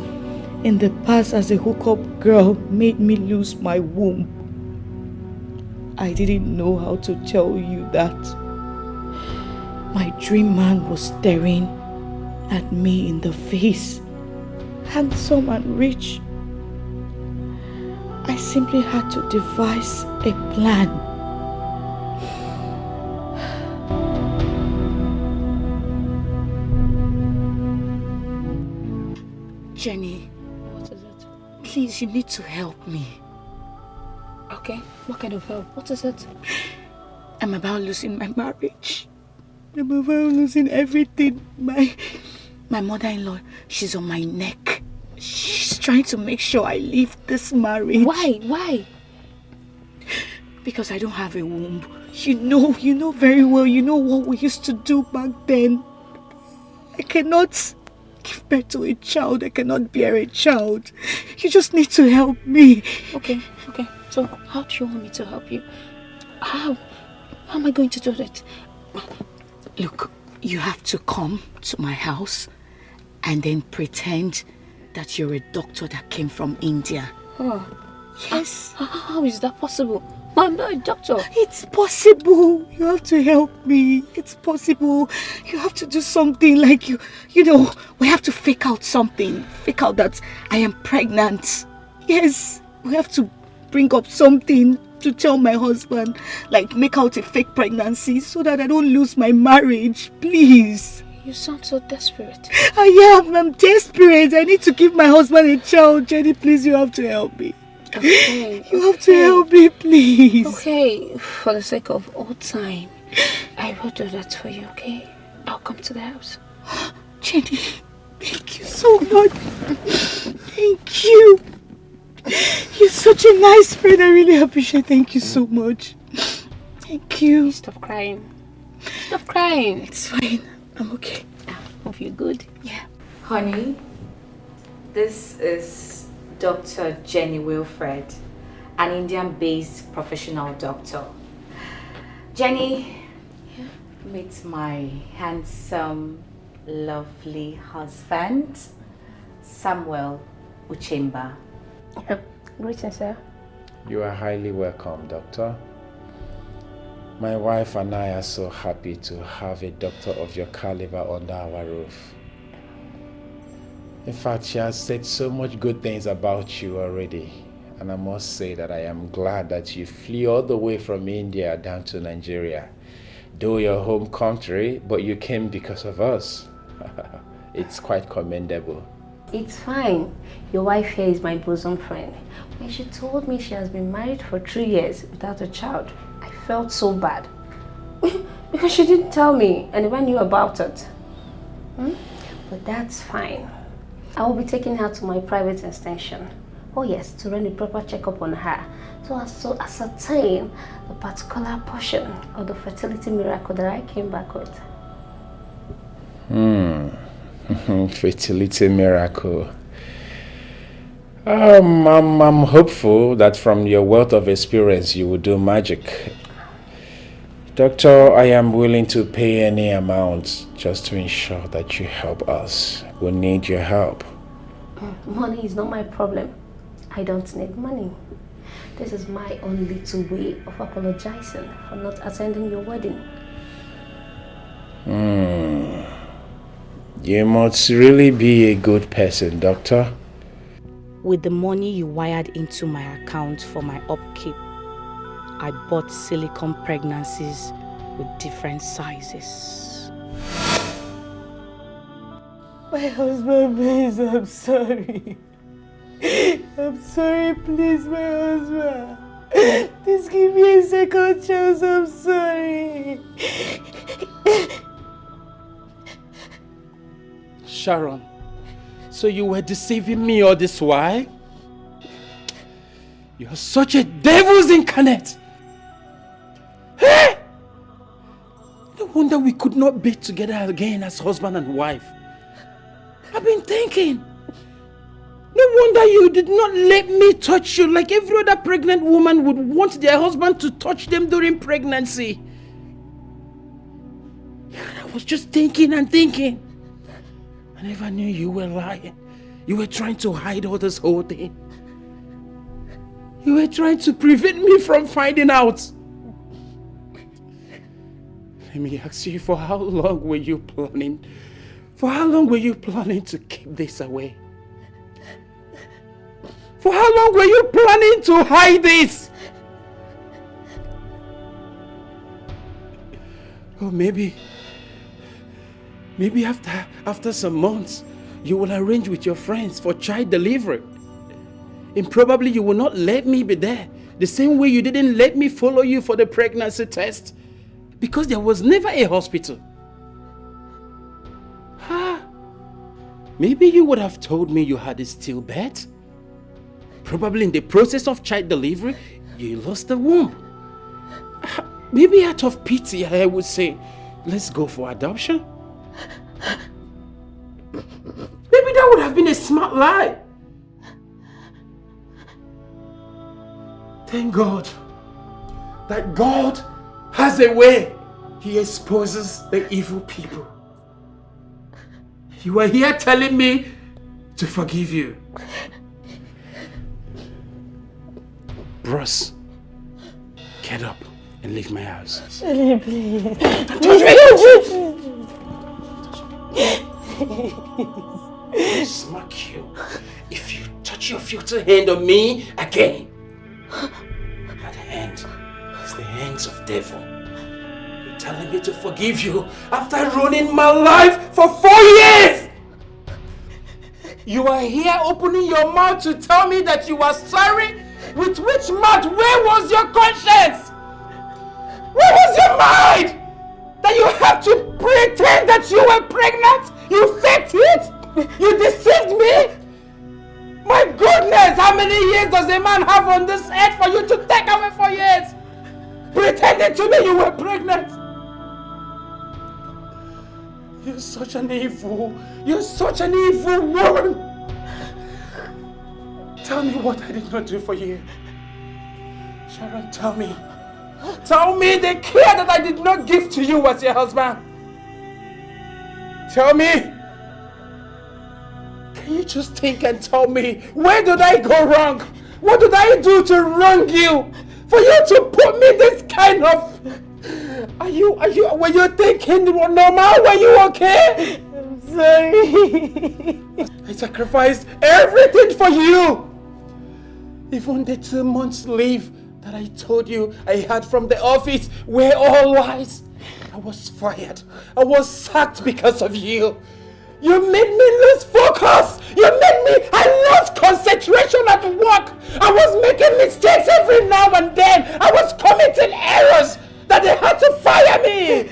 in the past as a hookup girl made me lose my womb. I didn't know how to tell you that. My dream man was staring at me in the face, handsome and rich. I simply had to devise a plan. Jenny, What is it? please, you need to help me. Okay, what kind of help? What is it? I'm about losing my marriage. I'm about losing everything. My mother-in-law, she's on my neck. She's trying to make sure I leave this marriage. Why? Because I don't have a womb. You know very well, you know what we used to do back then. I cannot give birth to a child. I cannot bear a child. You just need to help me. Okay. So, how do you want me to help you? How am I going to do that? Look, you have to come to my house and then pretend that you're a doctor that came from India. Oh. Yes. How is that possible? I'm not a doctor. It's possible. You have to help me. It's possible. You have to do something like you know, we have to fake out something. Fake out that I am pregnant. Yes, we have to bring up something to tell my husband, like make out a fake pregnancy so that I don't lose my marriage. Please. You sound so desperate. I am. I'm desperate. I need to give my husband a child. Jenny, please, you have to help me. Okay. You have to help me, please. Okay, for the sake of old time, I will do that for you, okay? I'll come to the house. Jenny, thank you so much. Thank you. You're such a nice friend. I really appreciate it. Thank you so much. Thank you. Stop crying. Stop crying. It's fine. I'm okay. I hope you're good. Yeah. Honey, this is Dr. Jenny Wilfred, an Indian-based professional doctor. Jenny, meet my handsome, lovely husband, Samuel Uchemba. Greetings, sir. You are highly welcome, Doctor. My wife and I are so happy to have a doctor of your caliber under our roof. In fact, she has said so much good things about you already. And I must say that I am glad that you flew all the way from India down to Nigeria. Though your home country, but you came because of us. It's quite commendable. It's fine. Your wife here is my bosom friend. When she told me she has been married for 3 years without a child, I felt so bad. Because she didn't tell me and never knew about it. But that's fine. I will be taking her to my private extension. Oh yes, to run a proper checkup on her so as to ascertain the particular portion of the fertility miracle that I came back with. Fertility miracle. I'm hopeful that from your wealth of experience you will do magic. Doctor, I am willing to pay any amount just to ensure that you help us. We need your help. Money is not my problem. I don't need money. This is my own little way of apologizing for not attending your wedding. You must really be a good person, Doctor. With the money you wired into my account for my upkeep, I bought silicone pregnancies with different sizes. My husband, please, I'm sorry. I'm sorry, please, my husband. Please give me a second chance, I'm sorry. Sharon, so you were deceiving me all this while? You're such a devil's incarnate. Hey! No wonder we could not be together again as husband and wife. I've been thinking. No wonder you did not let me touch you like every other pregnant woman would want their husband to touch them during pregnancy. I was just thinking and thinking. I never knew you were lying. You were trying to hide all this whole thing. You were trying to prevent me from finding out. Let me ask you, for how long were you planning? For how long were you planning to keep this away? For how long were you planning to hide this? Oh, maybe after some months, you will arrange with your friends for child delivery. And probably you will not let me be there, the same way you didn't let me follow you for the pregnancy test, because there was never a hospital. Maybe you would have told me you had a stillbirth. Probably in the process of child delivery, you lost the womb. Maybe out of pity, I would say, let's go for adoption. Maybe that would have been a smart lie. Thank God that God has a way. He exposes the evil people. You were here telling me to forgive you. Bros, get up and leave my house. Shirley, please. I'll smack you if you touch your filthy hand on me again. That hand is the hands of devil. You're telling me to forgive you after ruining my life for 4 years. You are here opening your mouth to tell me that you are sorry. With which mouth? Where was your conscience? Where was your mind? That you have to pretend that you were pregnant? You faked it? You deceived me? My goodness, how many years does a man have on this earth for you to take away 4 years? Pretending to me you were pregnant. You're such an evil woman. Tell me what I did not do for you. Sharon, tell me. Tell me the care that I did not give to you as your husband. Tell me. Can you just think and tell me, where did I go wrong? What did I do to wrong you? For you to put me this kind of... were you thinking normal? Were you okay? I'm sorry. I sacrificed everything for you. Even the 2 months leave that I told you I had from the office were all lies. I was fired. I was sacked because of you. You made me lose focus. I lost concentration at work. I was making mistakes every now and then. I was committing errors that they had to fire me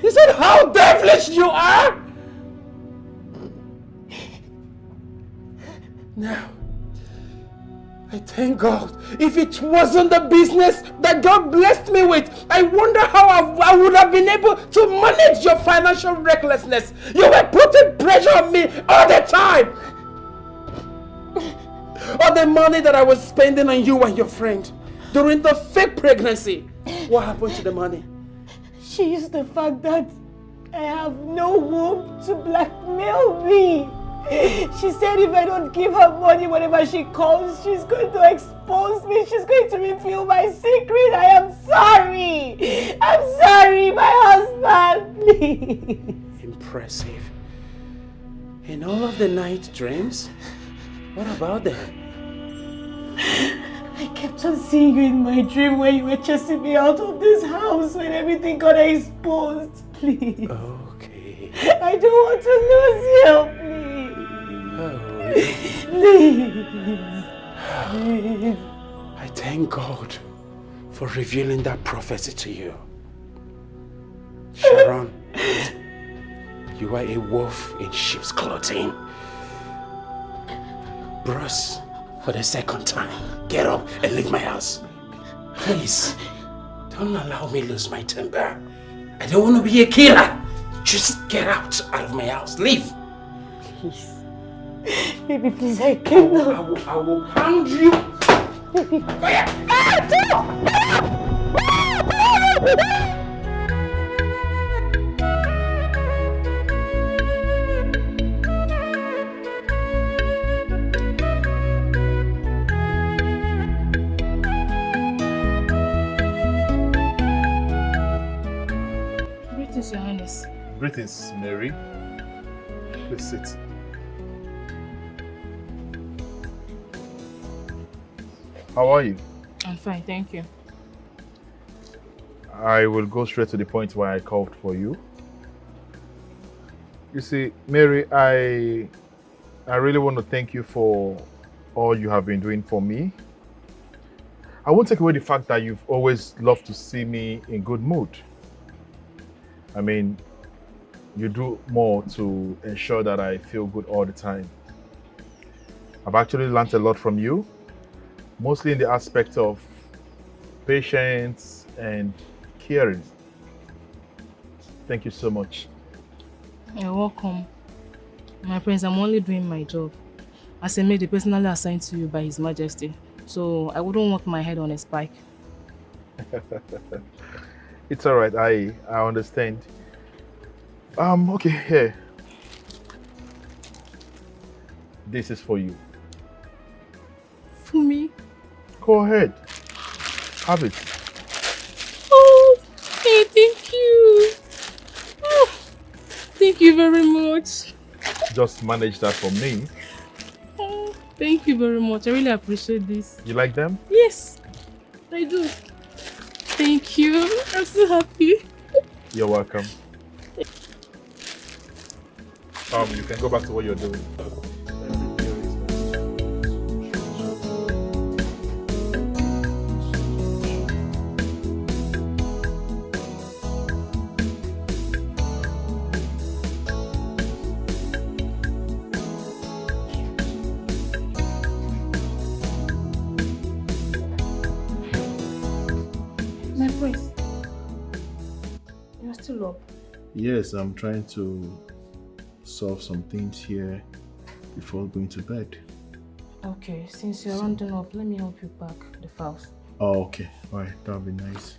Is that how devilish you are? Now, I thank God. If it wasn't the business that God blessed me with, I wonder how I would have been able to manage your financial recklessness. You were putting pressure on me all the time. All the money that I was spending on you and your friend during the fake pregnancy. What happened to the money? She used the fact that I have no womb to blackmail me. She said if I don't give her money whenever she calls, she's going to expose me. She's going to reveal my secret. I am sorry. I'm sorry, my husband. Please. Impressive. In all of the night dreams? What about them? I kept on seeing you in my dream when you were chasing me out of this house when everything got exposed. Please. Okay. I don't want to lose you, please. Please. I thank God for revealing that prophecy to you. Sharon, you are a wolf in sheep's clothing. Bruce, for the second time, get up and leave my house. Please, don't allow me lose my temper. I don't want to be a killer. Just get out of my house. Leave. Please. Baby, please, I cannot. I will pound you. Baby. Greetings, Your Highness. Greetings, Mary. Please sit. How are you? I'm fine, thank you. I will go straight to the point why I called for you. You see, Mary, I really want to thank you for all you have been doing for me. I won't take away the fact that you've always loved to see me in good mood. I mean, you do more to ensure that I feel good all the time. I've actually learned a lot from you, mostly in the aspect of patience and caring. Thank you so much. You're welcome. My friends, I'm only doing my job. As a maid personally assigned to you by His Majesty. So I wouldn't want my head on a spike. It's all right. I understand. Okay, here. This is for you. For me? Go ahead. Have it. Oh, hey, thank you. Oh, thank you very much. Just manage that for me. Oh, thank you very much. I really appreciate this. You like them? Yes, I do. Thank you. I'm so happy. You're welcome. You can go back to what you're doing. My prince, you're still up. Yes, I'm trying to solve some things here before going to bed. Okay, since you're rounding up, let me help you pack the files. Oh, okay. All right, that would be nice.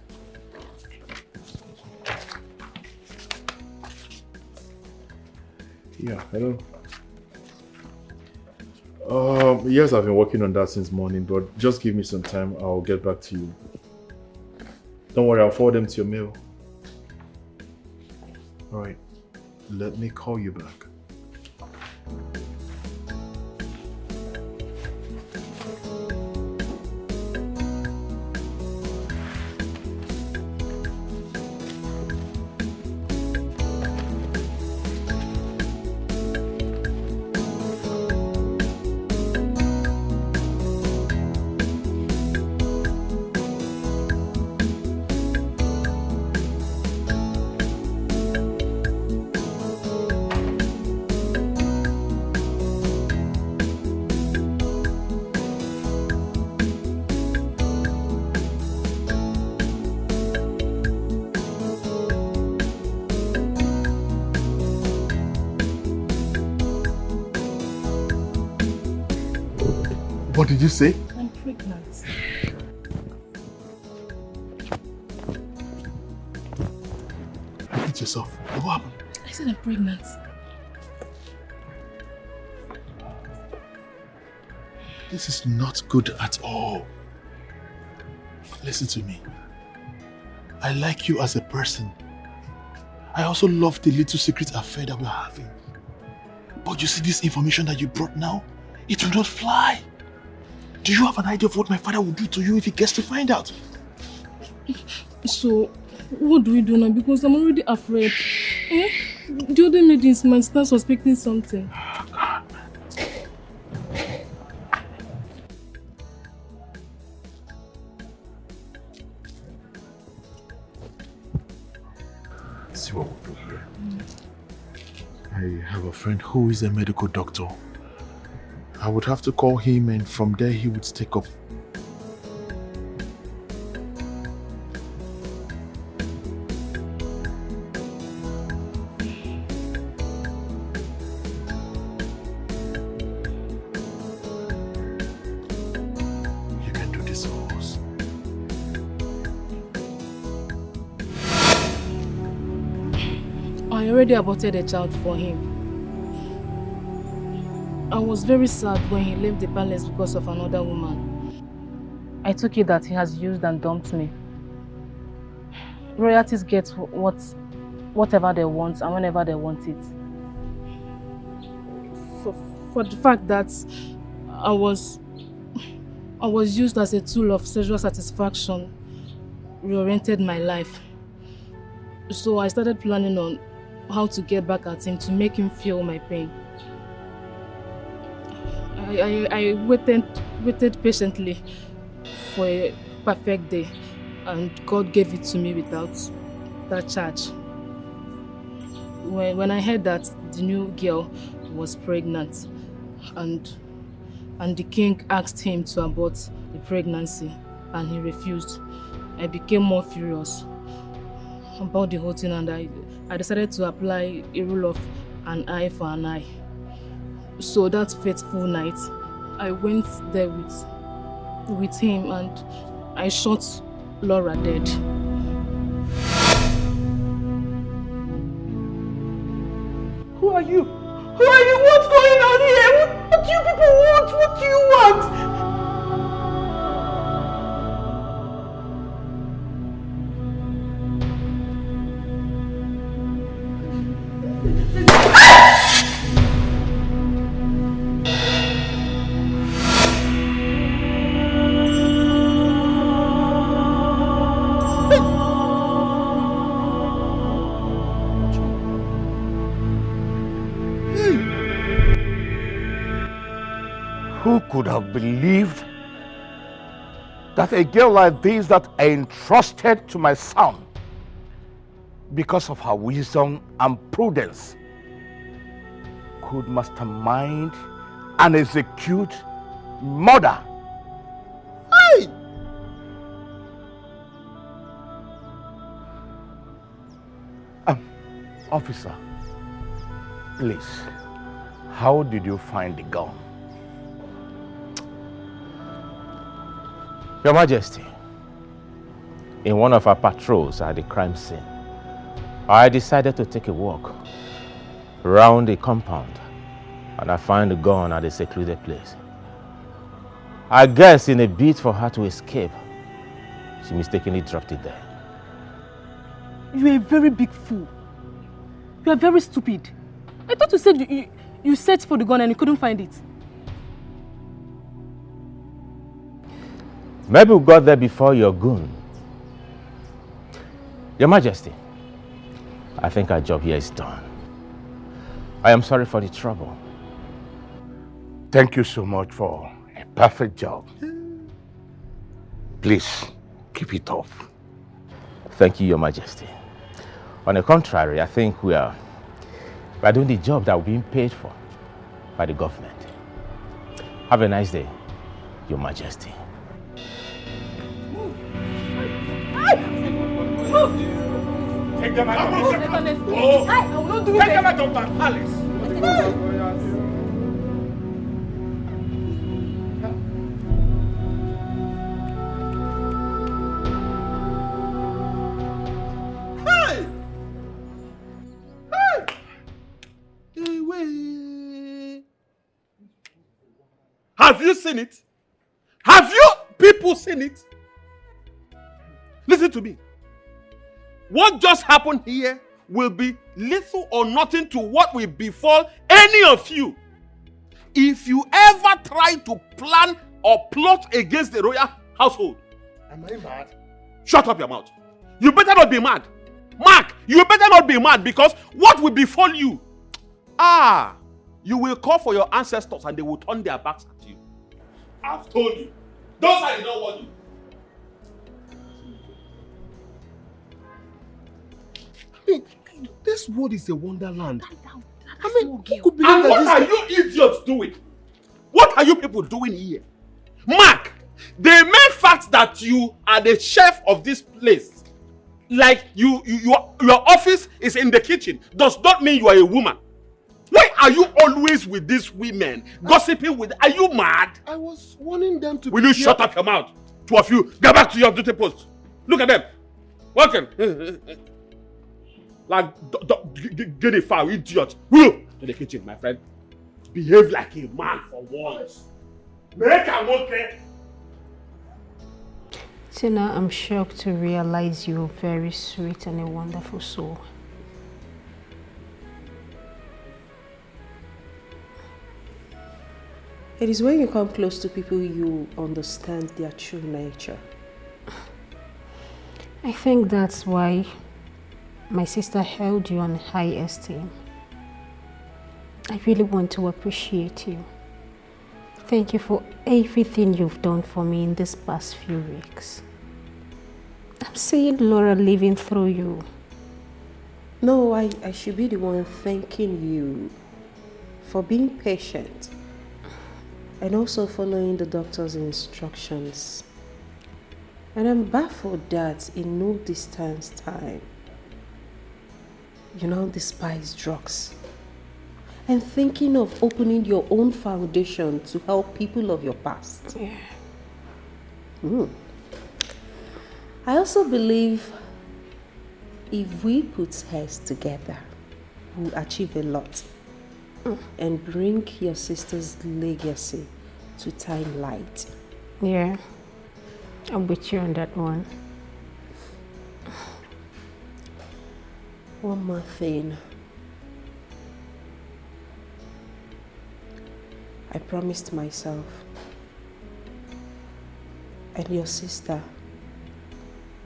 Yeah, hello. Yes, I've been working on that since morning, but just give me some time. I'll get back to you. Don't worry, I'll forward them to your mail. All right, let me call you back. What did you say? I'm pregnant. Repeat yourself. What happened? I said I'm pregnant. This is not good at all. Listen to me. I like you as a person. I also love the little secret affair that we're having. But you see this information that you brought now? It will not fly. Do you have an idea of what my father will do to you if he gets to find out? So, what do we do now? Because I'm already afraid. Eh? The other maidens might start suspecting something. Oh, God, man. Let's see what we'll do here. I have a friend who is a medical doctor. I would have to call him, and from there he would take up. You can do this for us. I already aborted a child for him. I was very sad when he left the palace because of another woman. I took it that he has used and dumped me. Royalties get whatever they want and whenever they want it. For the fact that I was used as a tool of sexual satisfaction, reoriented my life. So I started planning on how to get back at him to make him feel my pain. I waited patiently for a perfect day, and God gave it to me without that charge. When I heard that the new girl was pregnant and the king asked him to abort the pregnancy and he refused, I became more furious about the whole thing, and I decided to apply a rule of an eye for an eye. So that fateful night, I went there with him and I shot Laura dead. Who are you? Who are you? What's going on here? What do you people want? What do you want? Who could have believed that a girl like this that I entrusted to my son because of her wisdom and prudence could mastermind and execute murder? Hey! Officer, please, how did you find the gun? Your Majesty, in one of our patrols at the crime scene, I decided to take a walk around the compound and I found the gun at a secluded place. I guess in a bid for her to escape, she mistakenly dropped it there. You're a very big fool. You are very stupid. I thought you said you searched for the gun and you couldn't find it. Maybe we got there before your goon. Your Majesty, I think our job here is done. I am sorry for the trouble. Thank you so much for a perfect job. Please, keep it up. Thank you, Your Majesty. On the contrary, I think we are doing the job that we're being paid for by the government. Have a nice day, Your Majesty. Take them out of my palace. Oh. I will not do it. Take them out of my palace. Have you seen it? Have you people seen it? Listen to me. What just happened here will be little or nothing to what will befall any of you if you ever try to plan or plot against the royal household. Am I mad? Shut up your mouth. You better not be mad. Mark, you better not be mad, because what will befall you? You will call for your ancestors and they will turn their backs at you. I've told you. Those I did not want you. I mean, this world is a wonderland. I mean, who could believe and what are you idiots doing? What are you people doing here? Mark, the mere fact that you are the chef of this place, like your office is in the kitchen, does not mean you are a woman. Why are you always with these women, gossiping with? Are you mad? I was warning them to. Will you shut up your mouth? Two of you, get back to your duty post. Look at them. Working. Like, get a foul, idiot. To the kitchen, my friend. Behave like a man for once. Make a okay. Tina, I'm shocked to realize you're very sweet and a wonderful soul. It is when you come close to people you understand their true nature. I think that's why my sister held you on high esteem. I really want to appreciate you. Thank you for everything you've done for me in these past few weeks. I'm seeing Laura living through you. No, I should be the one thanking you for being patient and also following the doctor's instructions. And I'm baffled that in no distance time, you now despise drugs and thinking of opening your own foundation to help people of your past. Yeah. I also believe if we put heads together, we'll achieve a lot and bring your sister's legacy to time light. Yeah, I'm with you on that one. One more thing. I promised myself and your sister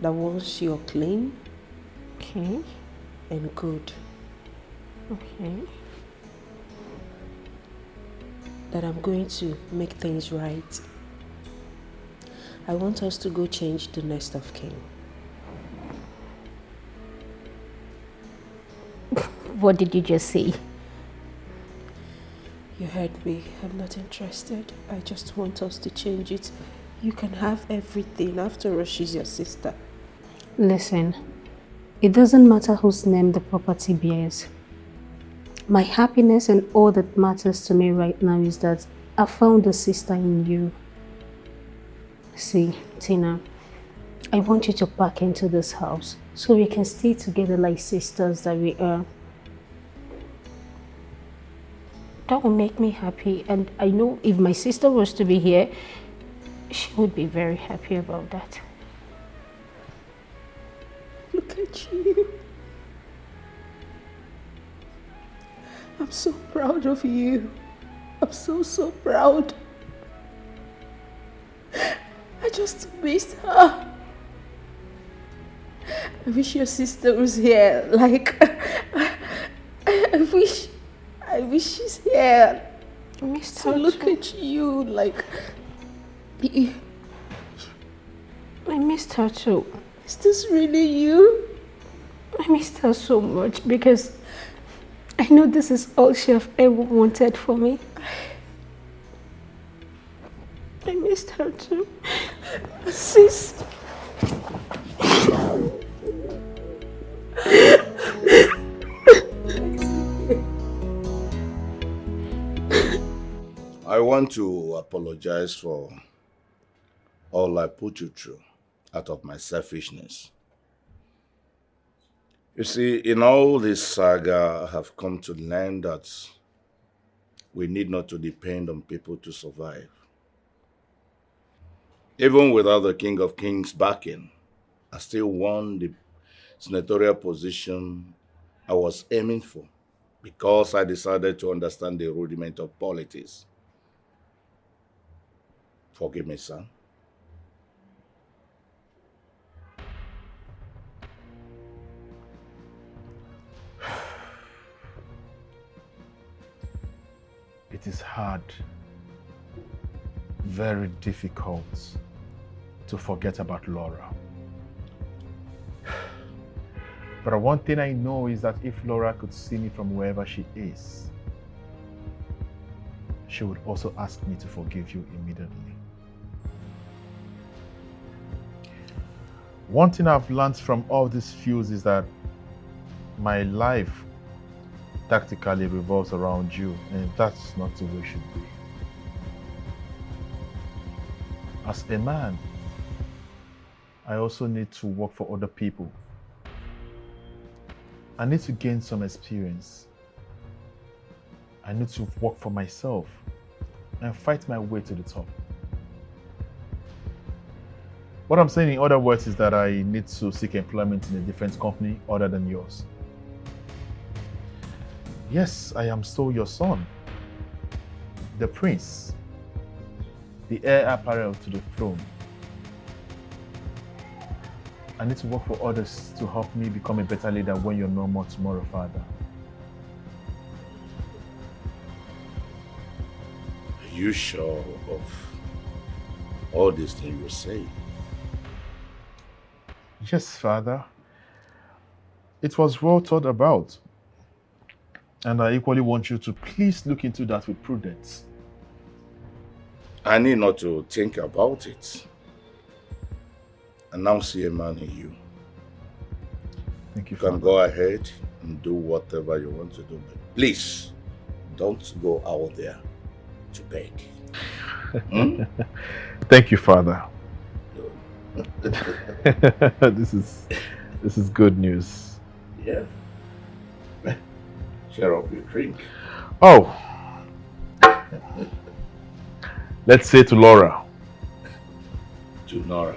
that once you're clean, okay, and good, okay, that I'm going to make things right. I want us to go change the nest of kin. What did you just say? You heard me. I'm not interested. I just want us to change it. You can have everything. After all, she's your sister. Listen, it doesn't matter whose name the property bears. My happiness and all that matters to me right now is that I found a sister in you. See, Tina, I want you to pack into this house so we can stay together like sisters that we are. That will make me happy, and I know if my sister was to be here, she would be very happy about that. Look at you. I'm so proud of you. I'm so proud. I just missed her. I wish your sister was here. Like, I wish she's here. I missed to her look too. at you, like. I missed her too. Is this really you? I missed her so much because I know this is all she have ever wanted for me. I missed her too. Sis. I want to apologize for all I put you through out of my selfishness. You see, in all this saga, I have come to learn that we need not to depend on people to survive. Even without the King of Kings backing, I still won the senatorial position I was aiming for because I decided to understand the rudiment of politics. Forgive me, son. It is hard, very difficult to forget about Laura. But one thing I know is that if Laura could see me from wherever she is, she would also ask me to forgive you immediately. One thing I've learned from all these feuds is that my life tactically revolves around you, and that's not the way it should be. As a man, I also need to work for other people. I need to gain some experience. I need to work for myself and fight my way to the top. What I'm saying in other words is that I need to seek employment in a different company other than yours. Yes, I am still your son, the prince, the heir apparent to the throne. I need to work for others to help me become a better leader when you're no more tomorrow, Father. Are you sure of all these things you're saying? Yes, Father. It was well thought about. And I equally want you to please look into that with prudence. I need not to think about it. I now see a man in you. Thank you, You can Father. go ahead and do whatever you want to do, but please don't go out there to beg. Thank you, Father. This is good news. Yeah. Share up your drink. Oh. Let's say to Laura. To Nora.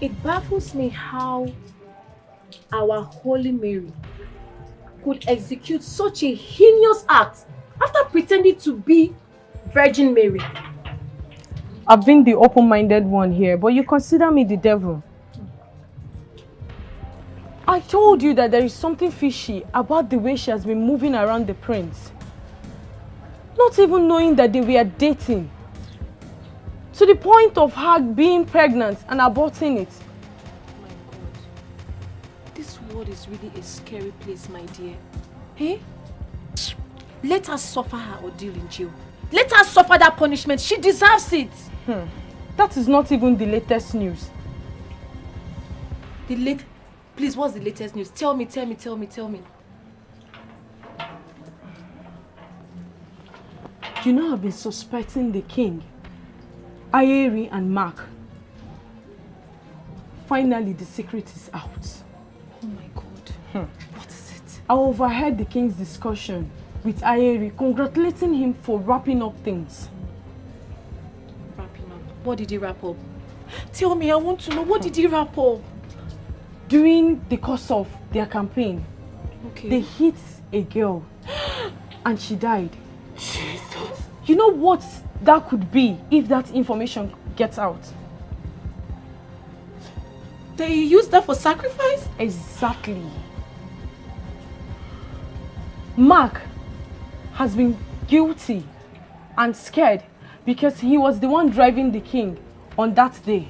It baffles me how our Holy Mary could execute such a heinous act after pretending to be Virgin Mary. I've been the open-minded one here, but you consider me the devil. I told you that there is something fishy about the way she has been moving around the prince. Not even knowing that they were dating. To the point of her being pregnant and aborting it. My God. This world is really a scary place, my dear. Hey? Let her suffer her ordeal in jail. Let her suffer that punishment. She deserves it. That is not even the latest news. Please, what's the latest news? Tell me. You know I've been suspecting the king, Ayeri and Mark. Finally, the secret is out. Oh my God. What is it? I overheard the king's discussion with Ayeri, congratulating him for wrapping up things. Wrapping up? What did he wrap up? Tell me, I want to know. What did he wrap up? During the course of their campaign, they hit a girl and she died. Jesus. You know what that could be if that information gets out? They used that for sacrifice? Exactly. Mark has been guilty and scared because he was the one driving the king on that day.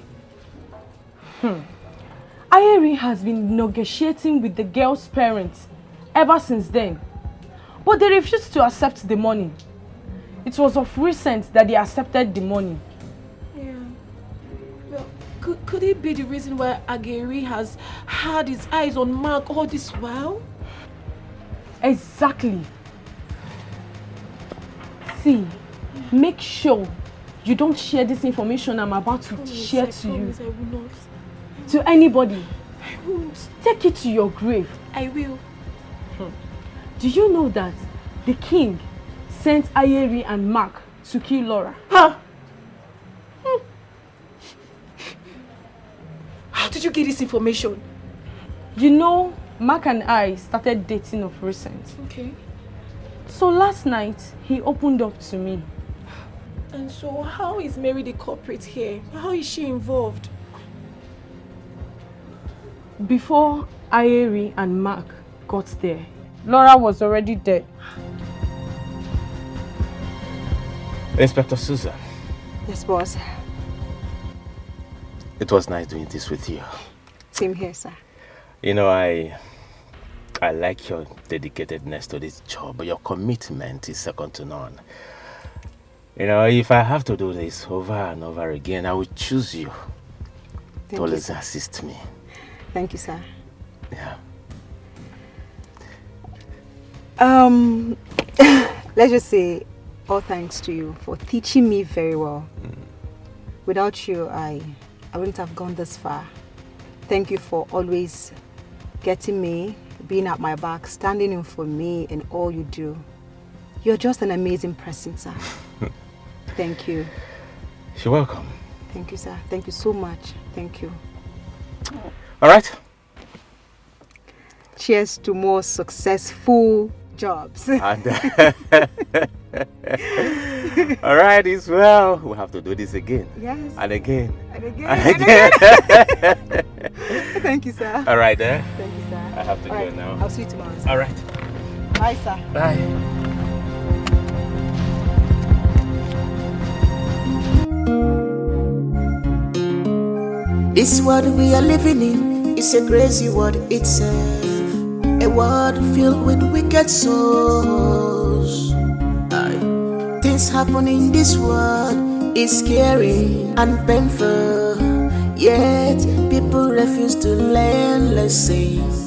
Ayeri has been negotiating with the girl's parents ever since then, but they refused to accept the money. It was of recent that they accepted the money. Yeah. Well, could it be the reason why Ayeri has had his eyes on Mark all this while? Exactly. See, make sure you don't share this information I'm about to share to you. I will not. To anybody. I won't. Take it to your grave I will. Do you know that the king sent Ayeri and Mark to kill Laura? Huh? How did you get this information? You know, Mark and I started dating of recent. Okay. So last night, he opened up to me. And so how is Mary the culprit here? How is she involved? Before Ayeri and Mark got there, Laura was already dead. Inspector Susan. Yes, boss. It was nice doing this with you. Same here, sir. You know, I like your dedicatedness to this job, but your commitment is second to none. You know, if I have to do this over and over again, I will choose you to always assist me. Thank you, sir. Yeah. Let's just say all thanks to you for teaching me very well. Without you, I wouldn't have gone this far. Thank you for always getting me, being at my back, standing in for me in all you do. You're just an amazing person, sir. Thank you. You're welcome. Thank you, sir. Thank you so much. Thank you. All right. Cheers to more successful jobs. All right, as well. We'll have to do this again. Yes. And again. And again. And again. Thank you, sir. All right, there. Thank you, sir. I have to go now. I'll see you tomorrow, sir. All right. Bye, sir. Bye. This world we are living in is a crazy world itself. A world filled with wicked souls. Things happen in this world is scary and painful. Yet people refuse to learn lessons.